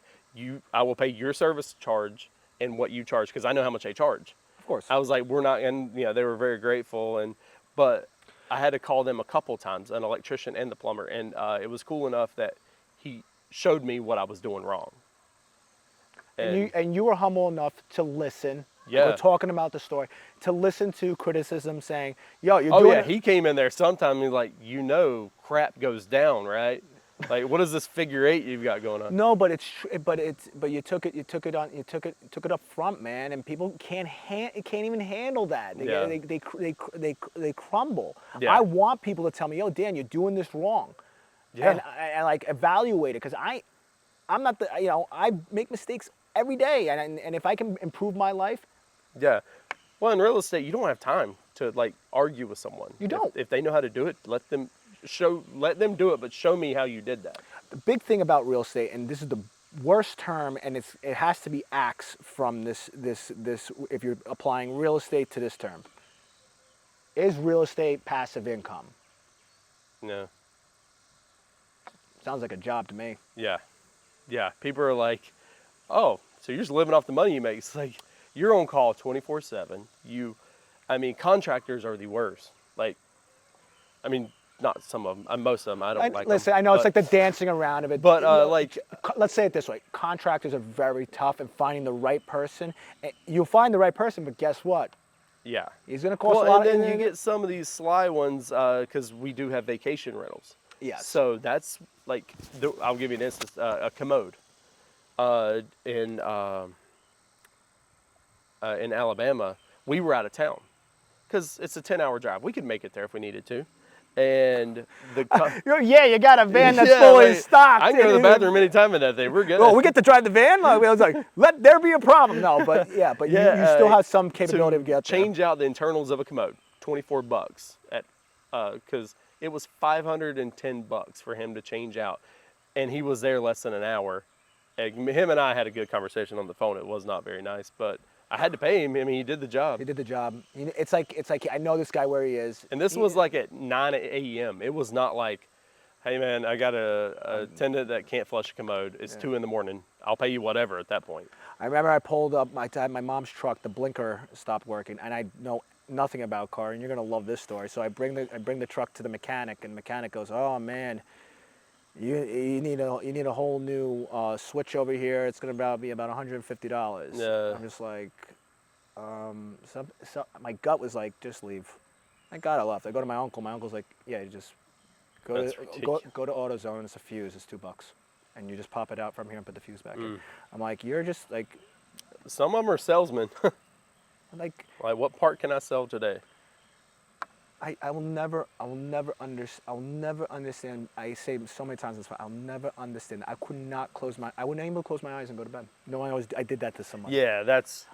I will pay your service charge and what you charge, because I know how much they charge.
Of course.
I was like, we're not, and they were very grateful, but I had to call them a couple times, an electrician and the plumber, and it was cool enough that he showed me what I was doing wrong.
And you were humble enough to listen.
Yeah.
We're talking about the story, to listen to criticism saying, yo, you're doing it.
He came in there sometime and like, crap goes down, right? Like, what is this figure eight you've got going on?
No, but you took it up front, man, and people can't even handle that. They crumble.
Yeah.
I want people to tell me, yo, Dan, you're doing this wrong.
Yeah.
And I like evaluate it, because I'm not I make mistakes every day, and if I can improve my life.
Yeah. Well, in real estate, you don't have time to like argue with someone.
You don't.
If they know how to do it, let them do it, but show me how you did that.
The big thing about real estate, and this is the worst term, and it has to be axed from this if you're applying real estate to this term. Is real estate passive income?
No.
Sounds like a job to me.
Yeah. Yeah. People are like, oh, so you're just living off the money you make. It's like, you're on call 24/7. Contractors are the worst. Like, not some of them. Most of them, I don't like them.
Listen, I know it's like the dancing around of it.
But
let's say it this way: contractors are very tough in finding the right person. You'll find the right person, but guess what?
yeah,
He's going to cost a lot.
And then you get some of these sly ones, because we do have vacation rentals.
Yes.
So that's like, I'll give you an instance: a commode in Alabama. We were out of town because it's a 10-hour drive. We could make it there if we needed to. And you
got a van that's fully stocked.
I can go to the bathroom anytime in that thing. We're good.
Well, we get to drive the van. I was like, let there be a problem. No, but you still have some capability to get there.
Change out the internals of a commode, $24 because it was $510 for him to change out, and he was there less than an hour. And him and I had a good conversation on the phone. It was not very nice, but I had to pay him. He did the job.
He did the job. It's like I know this guy where he is.
And this was like at 9 a.m. It was not like, hey man, I got a attendant that can't flush a commode. It's 2 in the morning. I'll pay you whatever at that point.
I remember I pulled up my mom's truck. The blinker stopped working, and I know nothing about car. And you're gonna love this story. So I bring the truck to the mechanic, and the mechanic goes, "Oh man, you need a whole new switch over here. It's gonna be about $150.
Yeah.
I'm just like, my gut was like, just leave. Thank God I left. I go to my uncle. My uncle's like, yeah, you just go to AutoZone. It's a fuse. It's $2, and you just pop it out from here and put the fuse back in. I'm like, you're just like.
Some of them are salesmen.
like
what part can I sell today?
I will never understand. I say so many times this, I'll never understand. I wouldn't able to close my eyes and go to bed, knowing I did that to somebody.
Yeah, it's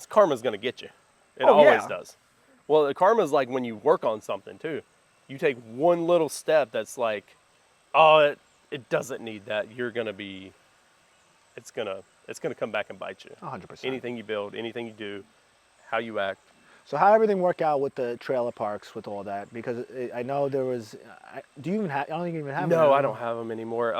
karma's gonna get you. It always does. Well, the karma's like when you work on something too. You take one little step that's like, oh, it doesn't need that. It's gonna come back and bite you.
100%.
Anything you build, anything you do, how you act.
So how did everything work out with the trailer parks, with all that? Because I know there was. Do you even have? I don't think you even have.
No, I don't have them anymore.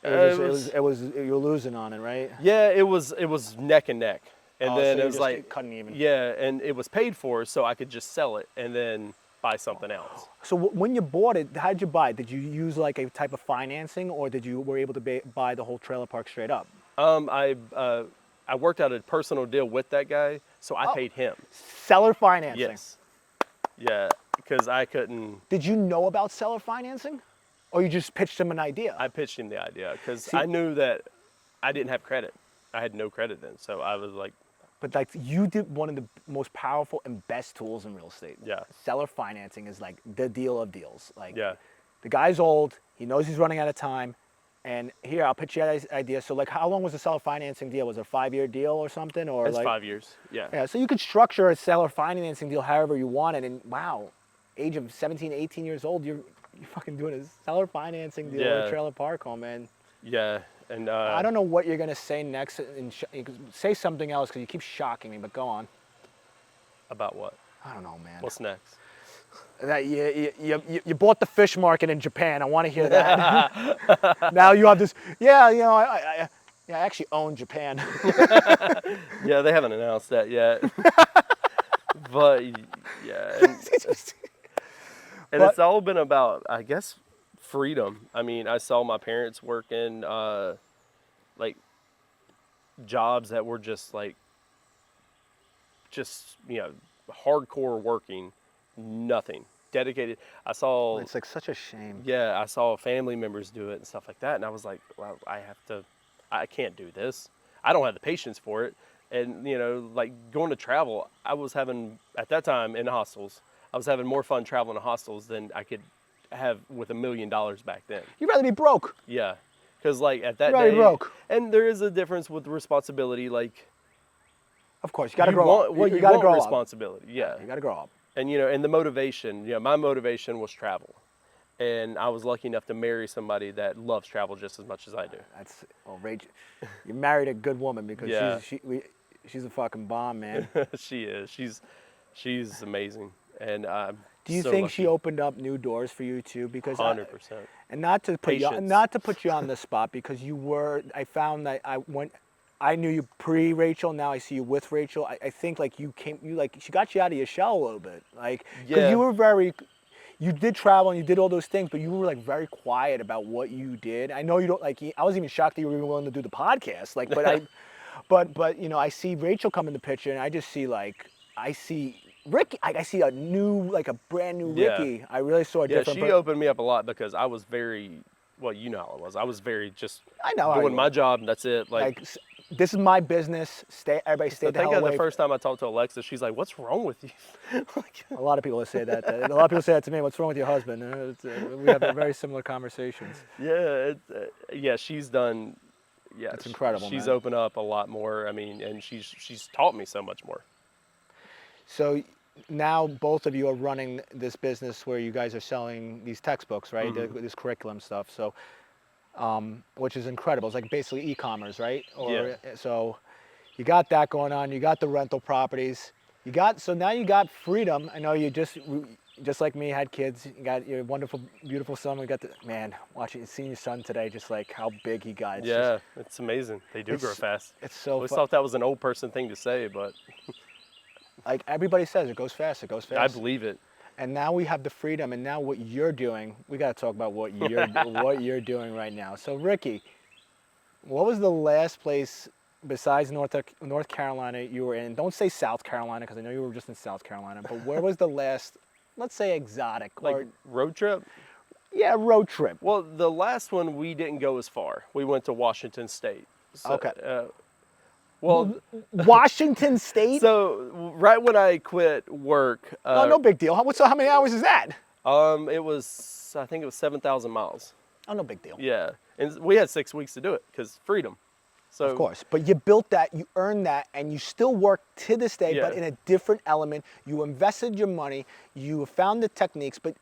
It was you were losing on it, right?
Yeah, it was neck and neck, and then
so
it was like
cutting even.
Yeah, and it was paid for, so I could just sell it and then buy something else.
So when you bought it, how did you buy it? Did you use like a type of financing, or were able to buy the whole trailer park straight up?
I worked out a personal deal with that guy, so I paid him.
Seller financing.
Yes. Yeah, because I couldn't.
Did you know about seller financing, or you just pitched him an idea?
I pitched him the idea because I knew that I didn't have credit. I had no credit then, so I was like.
But like you did one of the most powerful and best tools in real estate.
Yeah.
Seller financing is like the deal of deals. Like.
Yeah.
The guy's old. He knows he's running out of time. And here, I'll pitch you this idea. So, like, how long was the seller financing deal? Was it a 5-year deal or something? Or
It's
like,
5 years. Yeah.
yeah, so you could structure a seller financing deal however you want it. And wow, age of 17, 18 years old, you're fucking doing a seller financing deal with a
Yeah.
trailer park home, man.
Yeah. And
I don't know what you're gonna say next. You could say something else because you keep shocking me. But go on.
about what?
I don't know, man.
What's next?
That you bought the fish market in Japan. I want to hear that. Now you have this. Yeah, you know, I actually own Japan.
Yeah, they haven't announced that yet. But yeah, and
But-
it's all been about, I guess, freedom. I mean, I saw my parents working like jobs that were just hardcore working, nothing dedicated. I saw
It's like such a shame.
I saw family members do it and stuff like that, and I was like, well, I can't do this. I don't have the patience for it. And like going to travel, I was having at that time in hostels. I was having more fun traveling to hostels than I could have with $1 million back then.
You'd rather be broke.
Yeah, because like at that
You'd rather
day,
be broke.
and there is a difference with responsibility. Like
Of course, you got to grow up.
Well,
you
you
got to
want
grow up.
responsibility. Yeah,
You got to grow up.
and and the motivation. My motivation was travel, and I was lucky enough to marry somebody that loves travel just as much as I do.
That's Rachel. You married a good woman because
Yeah.
she's a fucking bomb, man.
She is. She's amazing, and
Do you think she opened up new doors for you too? Because
100%.
and not to put
Patience.
you on the spot because I found that I knew you pre Rachel. Now I see you with Rachel. I think like she got you out of your shell a little bit, like because
Yeah.
you were you did travel and you did all those things, but you were like very quiet about what you did. I know you don't like. I was even shocked that you were even willing to do the podcast. Like, but I see Rachel come in the picture, and I just see I see Ricky. I see a brand new
Yeah.
Ricky. I really saw a
Yeah,
different.
she opened me up a lot because I was very, well, you know how I was. I was very just
I know how
doing
you
my
are.
job and that's it.
This is my business. Everybody stay
I
the hell
think
away.
the first time I talked to Alexa, she's like, "What's wrong with you?"
A lot of people say that. A lot of people say that to me. What's wrong with your husband? We have very similar conversations.
Yeah, she's done. Yeah,
It's incredible,
She's
man.
opened up a lot more. I mean, and she's taught me so much more.
So now both of you are running this business where you guys are selling these textbooks, right? This curriculum stuff. So, which is incredible. It's like basically e-commerce, right?
Yeah.
So you got that going on. You got the rental properties. So now you got freedom. I know you just like me had kids. You got your wonderful, beautiful son. We got seeing your son today, just like how big he got.
It's amazing. They do grow fast.
It's
I
so
always
fun.
thought that was an old person thing to say, but
Like everybody says, it goes fast. It goes fast.
I believe it.
And now we have the freedom, and now what you're doing, we got to talk about what you're doing right now. So Ricky, what was the last place besides North Carolina you were in? Don't say South Carolina because I know you were just in South Carolina. But where was the last, let's say exotic
Like road trip?
road trip?
Well, the last one we didn't go as far. We went to Washington State. So,
Okay.
Well,
Washington State?
so right when I quit work,
No big deal. How many hours is that?
I think it was 7,000 miles.
Oh, no big deal.
Yeah, and we had 6 weeks to do it because freedom. So
Of course, but you built that, you earned that, and you still work to this day, but
Yeah.
in a different element. You invested your money, you found the techniques, but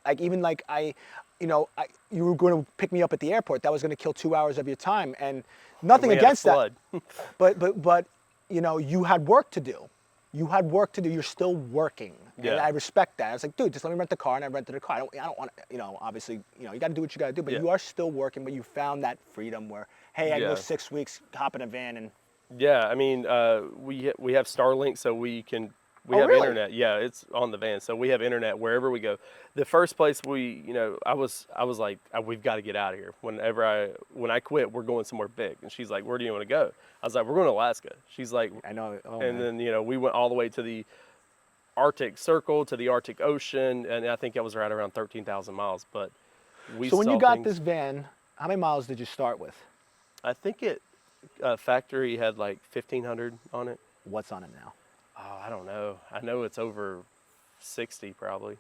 you were going to pick me up at the airport. That was going to kill 2 hours of your time, and nothing
we had a
against that.
flood.
But you had work to do. You had work to do. You're still working, and
Yeah.
I respect that. I was like, dude, just let me rent the car, and I rented a car. I don't want to, obviously, you got to do what you got to do, but
Yeah.
you are still working. But you found that freedom where, hey, I can go
Yeah.
6 weeks, hop in a van, and
Yeah, I mean, we have Starlink, so we
Oh,
have
really?
internet. Yeah, it's on the van, so we have internet wherever we go. The first place I was like, we've got to get out of here. When I quit, we're going somewhere big, and she's like, where do you want to go? I was like, we're going to Alaska. She's like,
I know. Oh,
and
man.
then we went all the way to the Arctic Circle, to the Arctic Ocean, and I think that was right around 13,000 miles. But we
So when
saw
you got
things-
this van, how many miles did you start with?
I think factory had like 1,500 on it.
What's on it now?
Oh, I don't know. I know it's over 60 probably.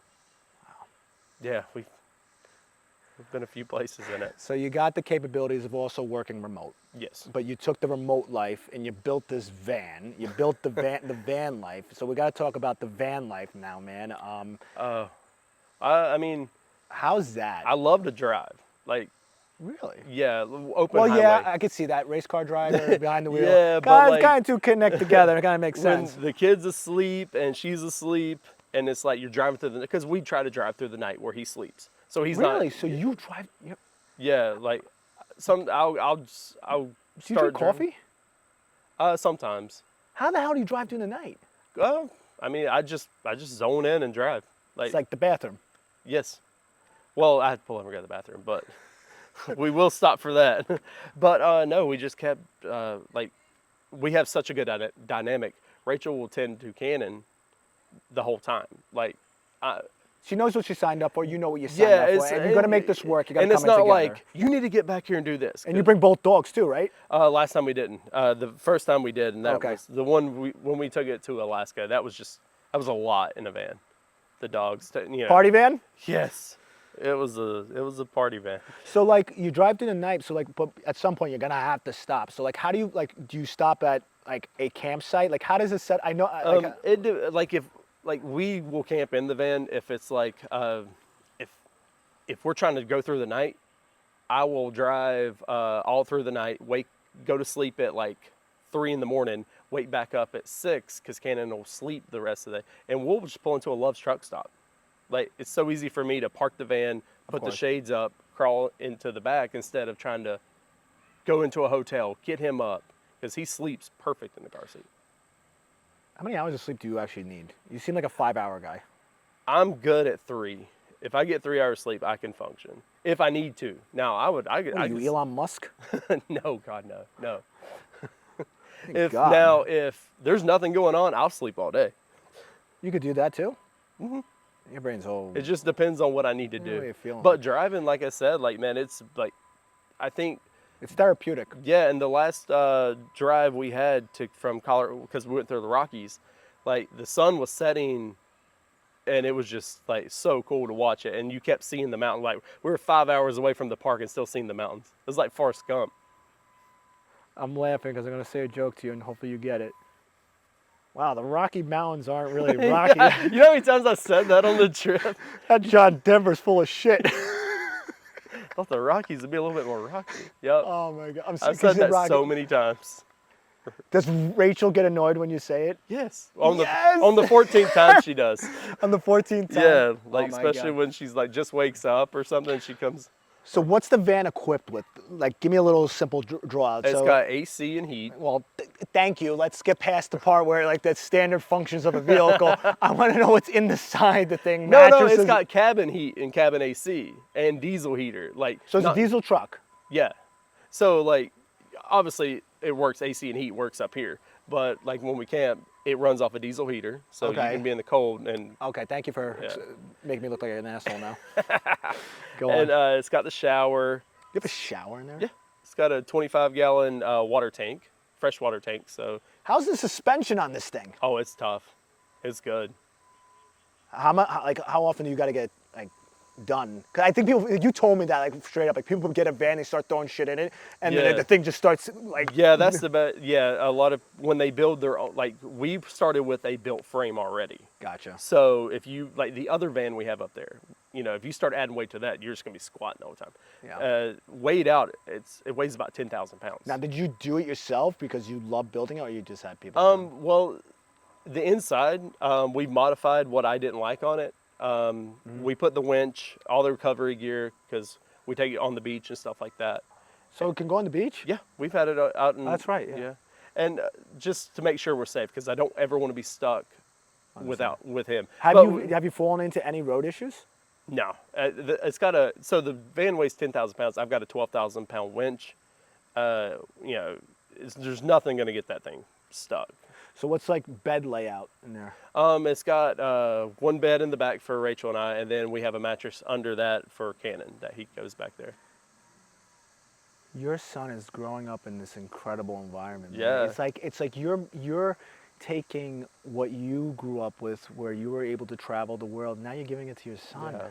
Wow. Yeah, I've been a few places in it.
So you got the capabilities of also working remote,
Yes.
but you took the remote life and you built this van. You built the van life. So we got to talk about the van life now, man.
I mean,
How's that?
I love to drive. Like,
Really?
yeah, open
Well,
highway.
yeah, I could see that race car driver behind the wheel.
Yeah, but
God,
like,
kind of two connect together. It kind of makes
when
sense.
the kid's asleep and she's asleep, and it's like you're driving through the, because we try to drive through the night where he sleeps, so he's
Really?
not.
So you drive?
Yeah, like I'll
Do you
start
drink coffee?
Sometimes.
How the hell do you drive during the night?
I mean, I just zone in and drive.
It's like the bathroom.
Yes. Well, I had to pull over and go to the bathroom, but we will stop for that. But no, we just kept like, we have such a good dynamic. Rachel will tend to Cannon the whole time. Like,
She knows what she signed up for. You know what you signed up for. And you're gonna make this work. You gotta
and
come
it's
in
not
together.
like you need to get back here and do this.
And you bring both dogs too, right?
Last time we didn't. The first time we did, and that
Okay.
was the one when we took it to Alaska. That was a lot in a van. The dogs,
Party van.
Yes, it was a party van.
So like you drive through the night. So like, but at some point you're gonna have to stop. So like, how do you stop at like a campsite? Like, how does it set? I know.
Like we will camp in the van if it's like if we're trying to go through the night, I will drive all through the night. Go to sleep at like 3 a.m. Wake back up at 6 because Cannon will sleep the rest of the day, and we'll just pull into a Love's truck stop. Like, it's so easy for me to park the van, put the shades up, crawl into the back instead of trying to go into a hotel, get him up, because he sleeps perfect in the car seat.
How many hours of sleep do you actually need? You seem like a 5-hour guy.
I'm good at 3. If I get 3 hours sleep, I can function. If I need to. Now, I could.
What are you, Elon Musk?
No, God, no.
God.
If there's nothing going on, I'll sleep all day.
You could do that too? Mm-hmm. Your brain's all...
It just depends on what I need to do.
How you feeling?
But driving, like I said, like, man, it's like, I think...
It's therapeutic.
Yeah, and the last drive we had from Colorado, because we went through the Rockies, like, the sun was setting, and it was just, like, so cool to watch it. And you kept seeing the mountain. Like, we were 5 hours away from the park and still seeing the mountains. It was like Forrest Gump.
I'm laughing because I'm going to say a joke to you and hopefully you get it. Wow, the Rocky Mountains aren't really rocky.
Yeah, you know how many times I said that on the trip?
That John Denver's full of shit.
I thought the Rockies would be a little bit more rocky. Yep.
Oh my God.
I've said that so many times.
Does Rachel get annoyed when you say it?
Yes. On the 14th time she does.
On the 14th time?
Yeah, like,
Oh my
especially
God.
when she's like just wakes up or something, she comes.
So what's the van equipped with? Like, give me a little simple draw.
It's got AC and heat.
Well, thank you. Let's get past the part where like the standard functions of a vehicle. I want to know what's inside the thing.
No,
Mattresses.
it's got cabin heat and cabin AC and diesel heater. Like,
So it's a diesel truck.
Yeah. So like, obviously it works. AC and heat works up here, but like when we camp, it runs off a diesel heater, so
Okay.
you can be in the cold and.
Okay, thank you for making me look like an asshole now. Go
And
on.
it's got the shower.
You have a shower in there?
Yeah. It's got a 25-gallon water tank, fresh water tank. So.
How's the suspension on this thing?
Oh, it's tough. It's good.
How often do you got to get like done? Cause I think people, you told me that like straight up, like people get a van, they start throwing shit in it, and then the thing just starts like.
Yeah, that's the best. Yeah, a lot of when they build their own, like we started with a built frame already.
Gotcha.
So if you like the other van we have up there, if you start adding weight to that, you're just gonna be squatting all the time.
Yeah.
Weighed out, it weighs about 10,000 pounds.
Now, did you do it yourself because you love building it, or you just had people? do it?
Well, the inside, we modified what I didn't like on it. We put the winch, all the recovery gear, because we take it on the beach and stuff like that.
So it can go on the beach?
Yeah, we've had it out in.
That's right, yeah.
And just to make sure we're safe, because I don't ever want to be stuck with him.
Have you fallen into any road issues?
No, it's got so the van weighs 10,000 pounds. I've got a 12,000 pound winch. There's nothing going to get that thing stuck.
So what's like bed layout in there?
It's got one bed in the back for Rachel and I, and then we have a mattress under that for Cannon that he goes back there.
Your son is growing up in this incredible environment. Man.
Yeah.
It's like you're taking what you grew up with, where you were able to travel the world. Now you're giving it to your son.
Yeah.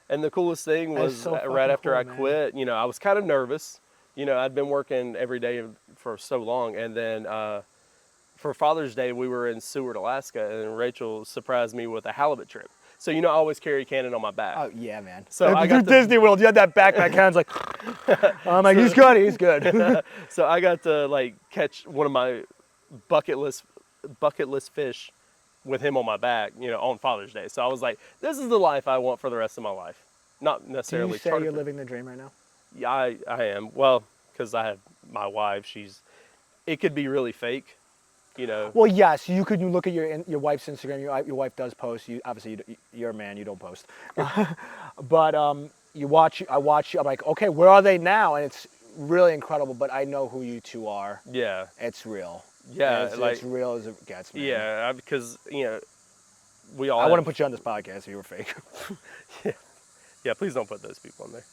And the coolest thing
That is
was
so fucking
right after
cool,
I
man.
quit, I was kind of nervous. I'd been working every day for so long. And then for Father's Day, we were in Seward, Alaska, and Rachel surprised me with a halibut trip. So, I always carry a cannon on my back.
Oh yeah, man.
So I got
through Disney World, you had that backpack. Cannon's like, I'm like, he's good, he's good.
So I got to like catch one of my bucket list fish with him on my back, on Father's Day. So I was like, this is the life I want for the rest of my life. Not
Do
necessarily.
you say
charter
you're
fish.
living the dream right now?
Yeah, I am. Well, because I have my wife. It could be really fake,
Well, yes, you could. You look at your wife's Instagram. Your wife does post. You obviously you're a man. You don't post, but you watch. I watch you. I'm like, okay, where are they now? And it's really incredible. But I know who you two are.
Yeah.
It's real.
Yeah,
it's real as it gets, man.
Yeah, because we all.
I wouldn't put you on this podcast if you were fake.
Yeah, please don't put those people on there.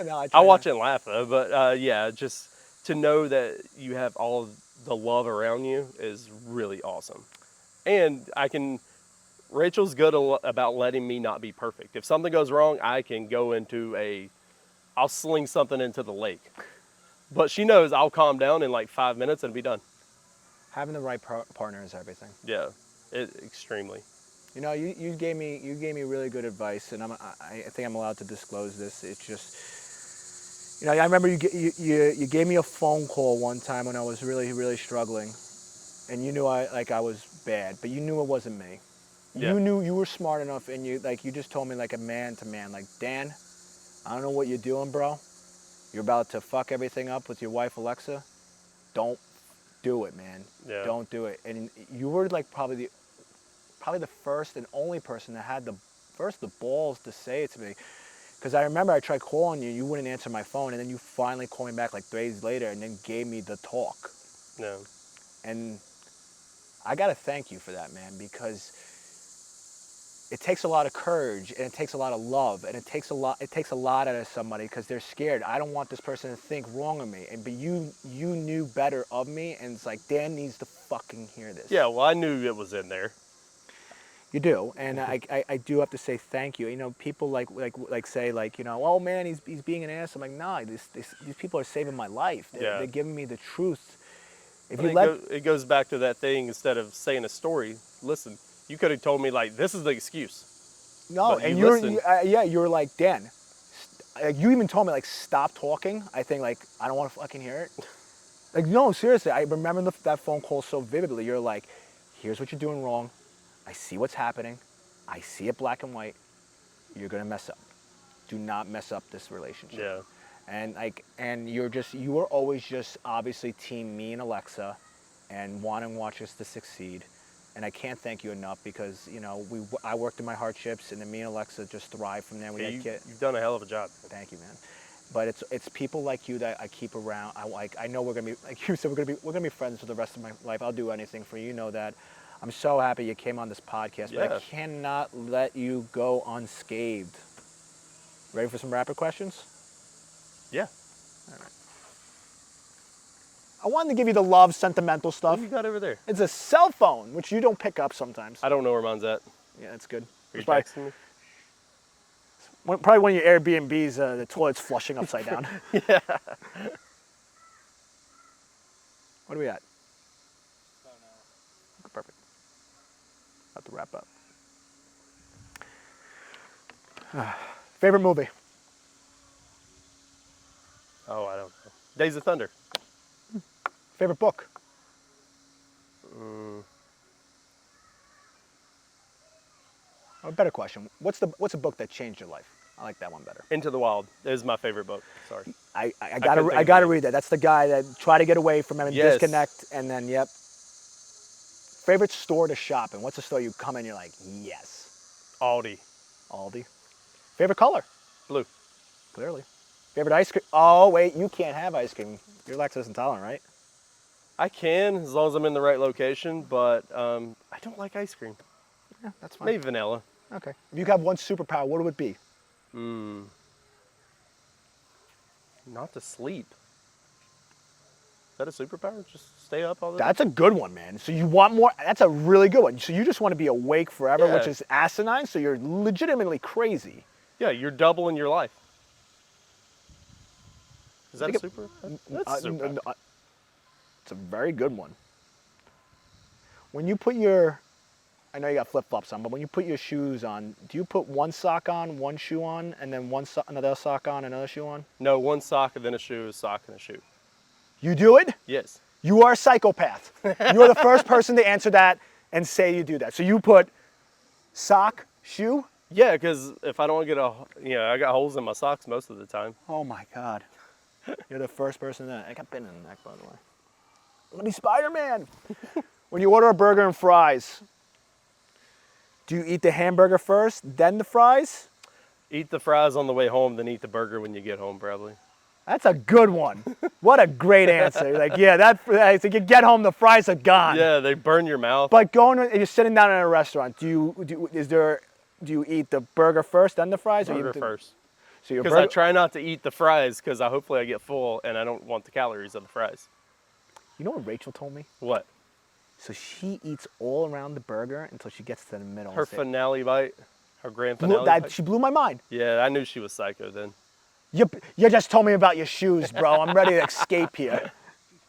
No,
I'll watch it and laugh though, but yeah, just to know that you have all the love around you is really awesome. And Rachel's good about letting me not be perfect. If something goes wrong, I can go I'll sling something into the lake. But she knows I'll calm down in like 5 minutes and be done.
Having the right partner is everything.
Yeah, extremely.
You gave me really good advice, and I think I'm allowed to disclose this. It's just, I remember you gave me a phone call one time when I was really, really struggling, and you knew I was bad, but you knew it wasn't me.
Yeah.
You knew you were smart enough, and you just told me like a man to man, like, Dan, I don't know what you're doing, bro. You're about to fuck everything up with your wife Alexa. Don't do it, man.
Yeah.
Don't do it. And you were like probably the first and only person that had the balls to say it to me. Because I remember I tried calling you, you wouldn't answer my phone, and then you finally called me back like 3 days later and then gave me the talk.
No.
And I got to thank you for that, man, because it takes a lot of courage, and it takes a lot of love, and it takes a lot out of somebody because they're scared. I don't want this person to think wrong of me. But you knew better of me, and it's like, Dan needs to fucking hear this.
Yeah, well, I knew it was in there.
You do, and I do have to say thank you. People like say oh man, he's being an ass. I'm like, nah, these people are saving my life. They're giving me the truth.
It goes back to that thing. Instead of saying a story, listen. You could have told me like, this is the excuse.
No, and you're like, Dan. You even told me like, stop talking. I think like, I don't want to fucking hear it. Like, no, seriously, I remember that phone call so vividly. You're like, here's what you're doing wrong. I see what's happening. I see it black and white. You're gonna mess up. Do not mess up this relationship.
Yeah.
And you were always just obviously team me and Alexa, and watch us to succeed. And I can't thank you enough because I worked in my hardships, and then me and Alexa just thrived from there.
You've done a hell of a job.
Thank you, man. But it's people like you that I keep around. I know we're gonna be, like you said, we're gonna be friends for the rest of my life. I'll do anything for you. You know that. I'm so happy you came on this podcast, but I cannot let you go unscathed. Ready for some rapid questions?
Yeah.
All right. I wanted to give you the love, sentimental stuff.
What do you got over there?
It's a cell phone, which you don't pick up sometimes.
I don't know where mine's at.
Yeah, that's good.
Are you texting me?
Probably one of your Airbnbs, the toilet's flushing upside down.
Yeah.
What are we at? Perfect. About to wrap up. Favorite movie?
Oh, I don't know. Days of Thunder.
Favorite book? A better question. What's a book that changed your life? I like that one better.
Into the Wild is my favorite book. Sorry.
I gotta read that. That's the guy that tried to get away from him and disconnect, and then Favorite store to shop in? What's a store you come in, you're like, yes?
Aldi.
Favorite color?
Blue.
Clearly. Favorite ice cream? Oh wait, you can't have ice cream. You're lactose intolerant, right?
I can, as long as I'm in the right location, but I don't like ice cream.
Yeah, that's fine.
Maybe vanilla.
Okay. If you could have one superpower, what would it be?
Not to sleep. Is that a superpower? Just stay up all the time?
That's a good one, man. So you want more? That's a really good one. So you just want to be awake forever, which is asinine. So you're legitimately crazy.
Yeah, you're doubling your life. Is that
Think
a super? That's a super.
It's a very good one. When you put your, I know you got flip-flops on, but when you put your shoes on, do you put one sock on, one shoe on, and then another sock on, another shoe on?
No, one sock and then a shoe, a sock and a shoe.
You do it?
Yes.
You are a psychopath. You are the first person to answer that and say you do that. So you put sock, shoe?
Yeah, because if I don't get I got holes in my socks most of the time.
Oh my God. You're the first person that, I got bitten in the neck, by the way. Let me Spider-Man. When you order a burger and fries, do you eat the hamburger first, then the fries?
Eat the fries on the way home, then eat the burger when you get home, probably.
That's a good one. What a great answer. You're like, yeah, so you get home, the fries are gone.
Yeah, they burn your mouth.
But you're sitting down in a restaurant. Do you eat the burger first, then the fries?
Burger first.
So your
Because I try not to eat the fries because hopefully I get full and I don't want the calories of the fries.
You know what Rachel told me?
What?
So she eats all around the burger until she gets to the middle.
Her finale bite? Her grand finale bite?
She blew my mind.
Yeah, I knew she was psycho then.
You just told me about your shoes, bro. I'm ready to escape here.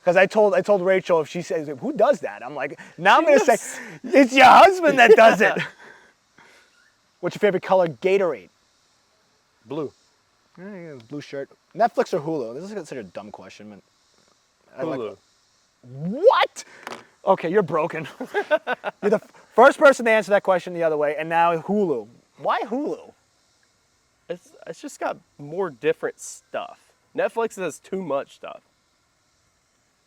Because I told Rachel, if she says, who does that? I'm like, now I'm going to say, it's your husband that does it. What's your favorite color? Gatorade.
Blue.
Blue shirt. Netflix or Hulu? This is such a dumb question. But
Hulu.
What? Okay, you're broken. You're the first person to answer that question the other way, and now Hulu. Why Hulu?
It's just got more different stuff. Netflix has too much stuff.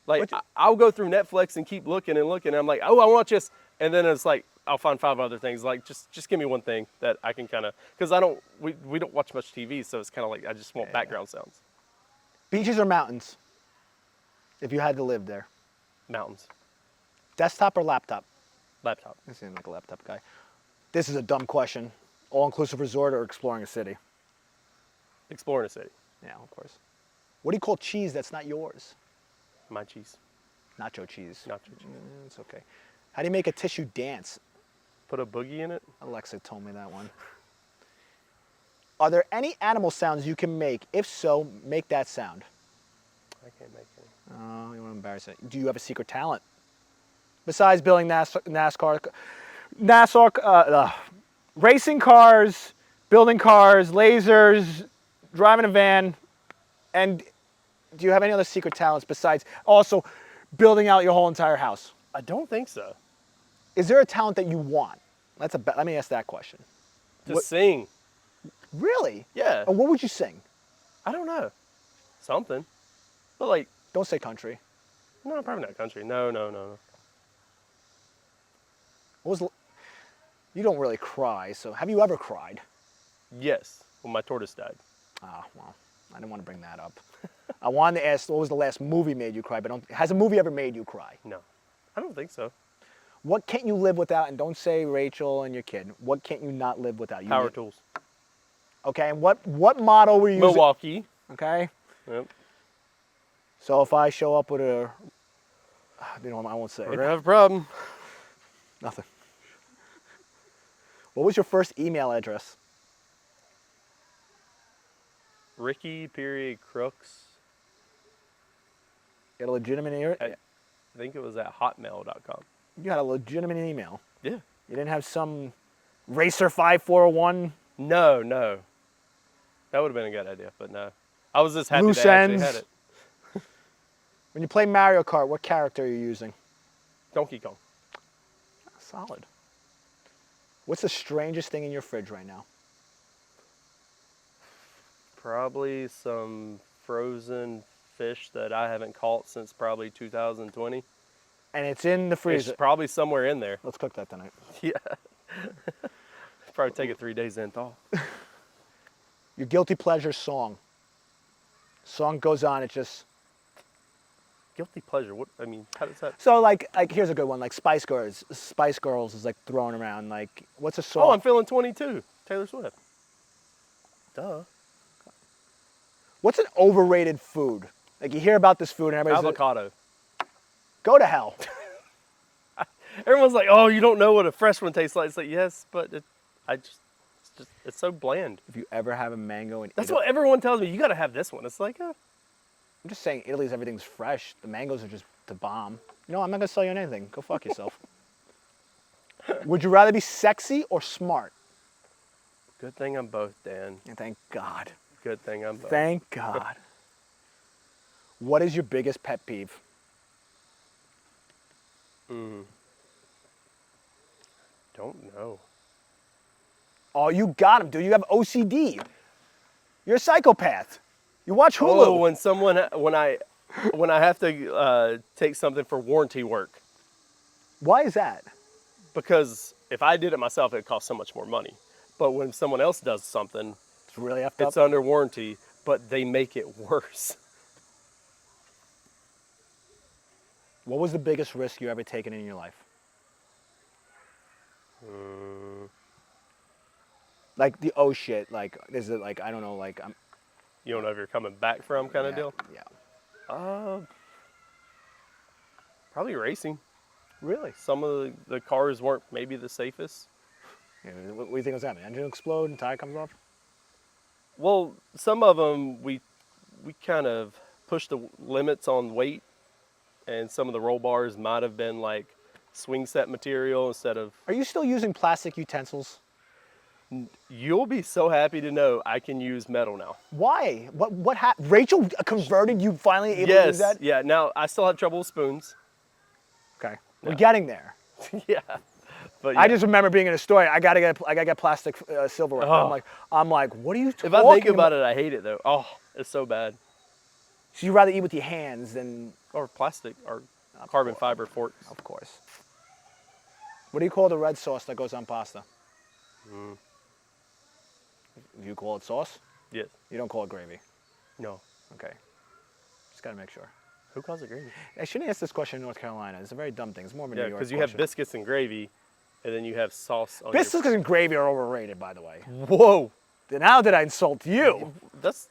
Like, I'll go through Netflix and keep looking and looking, and I'm like, oh, I want this. And then it's like, I'll find 5 other things. Like, just give me one thing that I can kind of, because we don't watch much TV, so it's kind of like, I just want background sounds.
Beaches or mountains? If you had to live there.
Mountains.
Desktop or laptop?
Laptop.
You seem like a laptop guy. This is a dumb question. All-inclusive resort or exploring a city?
Exploring a city.
Yeah, of course. What do you call cheese that's not yours?
My cheese.
Nacho cheese.
Nacho cheese.
It's okay. How do you make a tissue dance?
Put a boogie in it?
Alexa told me that one. Are there any animal sounds you can make? If so, make that sound.
I can't make any.
Oh, you want to embarrass it. Do you have a secret talent? Besides building racing cars, building cars, lasers, driving a van, and do you have any other secret talents besides also building out your whole entire house?
I don't think so.
Is there a talent that you want? Let me ask that question.
To sing.
Really?
Yeah.
And what would you sing?
I don't know. Something. But like.
Don't say country.
No, probably not country. No.
You don't really cry, so have you ever cried?
Yes, when my tortoise died.
Ah, well, I didn't want to bring that up. I wanted to ask, what was the last movie made you cry? But has a movie ever made you cry?
No, I don't think so.
What can't you live without? And don't say Rachel and your kid. What can't you not live without?
Power tools.
Okay, and what model were you using?
Milwaukee.
Okay.
Yep.
So if I show up with I won't say.
We're gonna have a problem.
Nothing. What was your first email address?
Ricky Crooks.
You had a legitimate email?
I think it was at hotmail.com.
You had a legitimate email?
Yeah.
You didn't have some Racer5401?
No. That would have been a good idea, but no. I was just happy
Loose
that I actually
ends.
had it.
When you play Mario Kart, what character are you using?
Donkey Kong.
Solid. What's the strangest thing in your fridge right now?
Probably some frozen fish that I haven't caught since probably 2020.
And it's in the freezer.
It's probably somewhere in there.
Let's cook that tonight.
Yeah. Probably take it 3 days in thaw.
Your guilty pleasure song. Song goes on, it just...
Guilty pleasure. What? I mean, how does that?
So like here's a good one. Like Spice Girls. Spice Girls is like thrown around. Like what's a song?
Oh, I'm feeling 22. Taylor Swift. Duh.
What's an overrated food? Like you hear about this food and everybody's
Avocado.
Go to hell.
Everyone's like, oh, you don't know what a fresh one tastes like. It's like, yes, but it's it's so bland.
If you ever have a mango in
That's
Italy,
what everyone tells me. You got to have this one. It's like,
I'm just saying Italy's everything's fresh. The mangoes are just the bomb. You know, I'm not gonna sell you anything. Go fuck yourself. Would you rather be sexy or smart?
good thing I'm both, Dan.
And thank God.
Good thing I'm both.
Thank God. What is your biggest pet peeve?
Don't know.
Oh, you got him, dude. You have OCD. You're a psychopath. You watch Hulu.
Oh, when I have to take something for warranty work,
Why is that?
because if I did it myself, it'd cost so much more money. But when someone else does something,
It's really effed up.
it's under warranty, but they make it worse.
What was the biggest risk you ever taken in your life? Like the oh shit, like is it like I don't know, like I'm
You don't know if you're coming back from kind of
yeah,
deal.
Yeah.
Probably racing.
Really?
Some of the cars weren't maybe the safest.
Yeah, what do you think was happening? Engine explode and tire comes off?
Well, some of them we kind of pushed the limits on weight, and some of the roll bars might have been like swing set material instead of.
Are you still using plastic utensils?
You'll be so happy to know I can use metal now.
Why? What happened? Rachel converted you finally able to use that?
Yeah. Now I still have trouble with spoons.
Okay. We're
Yeah.
getting there.
Yeah, but
I just remember being in a store. I gotta get plastic silverware.
Oh.
I'm like, what are you talking
if I think about it, I hate it though. Oh, it's so bad.
So you'd rather eat with your hands than,
Or plastic or carbon fiber forks.
of course. What do you call the red sauce that goes on pasta? You call it sauce?
Yes.
You don't call it gravy.
No.
Okay. Just gotta make sure.
Who calls it gravy?
I shouldn't ask this question in North Carolina. It's a very dumb thing. It's more of a New
Yeah,
York
because you
question.
have biscuits and gravy, and then you have sauce on
Biscuits and gravy are overrated, by the way.
Whoa,
Now did I insult you?
that's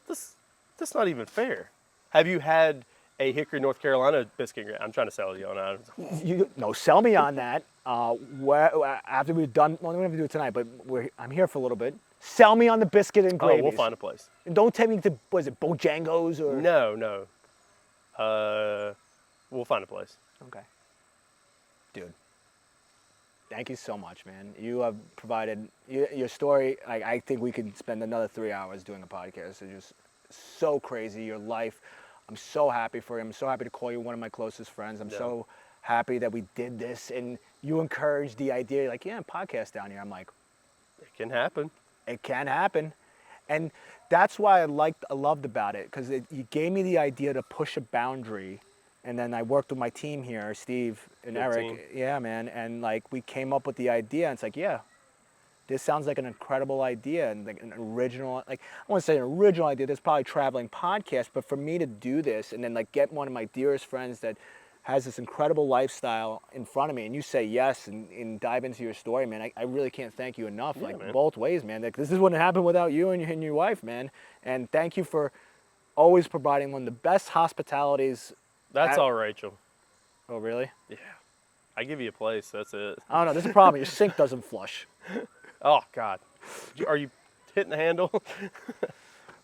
not even fair. Have you had a Hickory, North Carolina biscuit? I'm trying to sell you on that.
No, sell me on that. After we're done, well, we don't have to do it tonight, but I'm here for a little bit. Sell me on the biscuit and gravy.
Oh, we'll find a place.
And don't take me to, what is it, Bojangles or?
No. We'll find a place.
Okay. Dude, thank you so much, man. You have provided, your story, I think we could spend another 3 hours doing a podcast. It's just so crazy, your life. I'm so happy for you. I'm so happy to call you one of my closest friends. I'm so happy that we did this, and you encouraged the idea, like, yeah, podcast down here. I'm like,
It can happen.
it can happen. And that's why I loved about it, because you gave me the idea to push a boundary. And then I worked with my team here, Steve and
Good
Eric.
team.
Yeah, man. And like we came up with the idea, and it's like, yeah, this sounds like an incredible idea and like an original, like I want to say an original idea. There's probably traveling podcast, but for me to do this and then like get one of my dearest friends that has this incredible lifestyle in front of me, and you say yes and dive into your story, man. I really can't thank you enough,
Yeah,
like
man.
both ways, man. Like this wouldn't happen without you and your wife, man. And thank you for always providing one of the best hospitalities.
That's all, Rachel.
Oh, really?
Yeah. I give you a place. That's it.
I don't know. There's a problem. Your sink doesn't flush.
Oh God. Are you hitting the handle?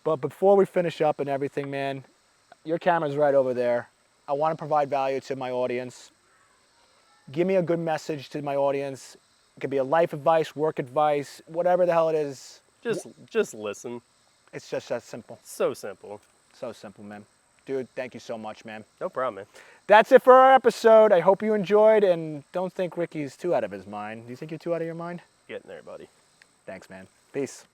But before we finish up and everything, man, your camera's right over there. I want to provide value to my audience. Give me a good message to my audience. It could be a life advice, work advice, whatever the hell it is.
Just listen.
It's just that simple.
So simple.
So simple, man. Dude, thank you so much, man.
No problem, man.
That's it for our episode. I hope you enjoyed, and don't think Ricky's too out of his mind. Do you think you're too out of your mind?
Getting there, buddy.
Thanks, man. Peace.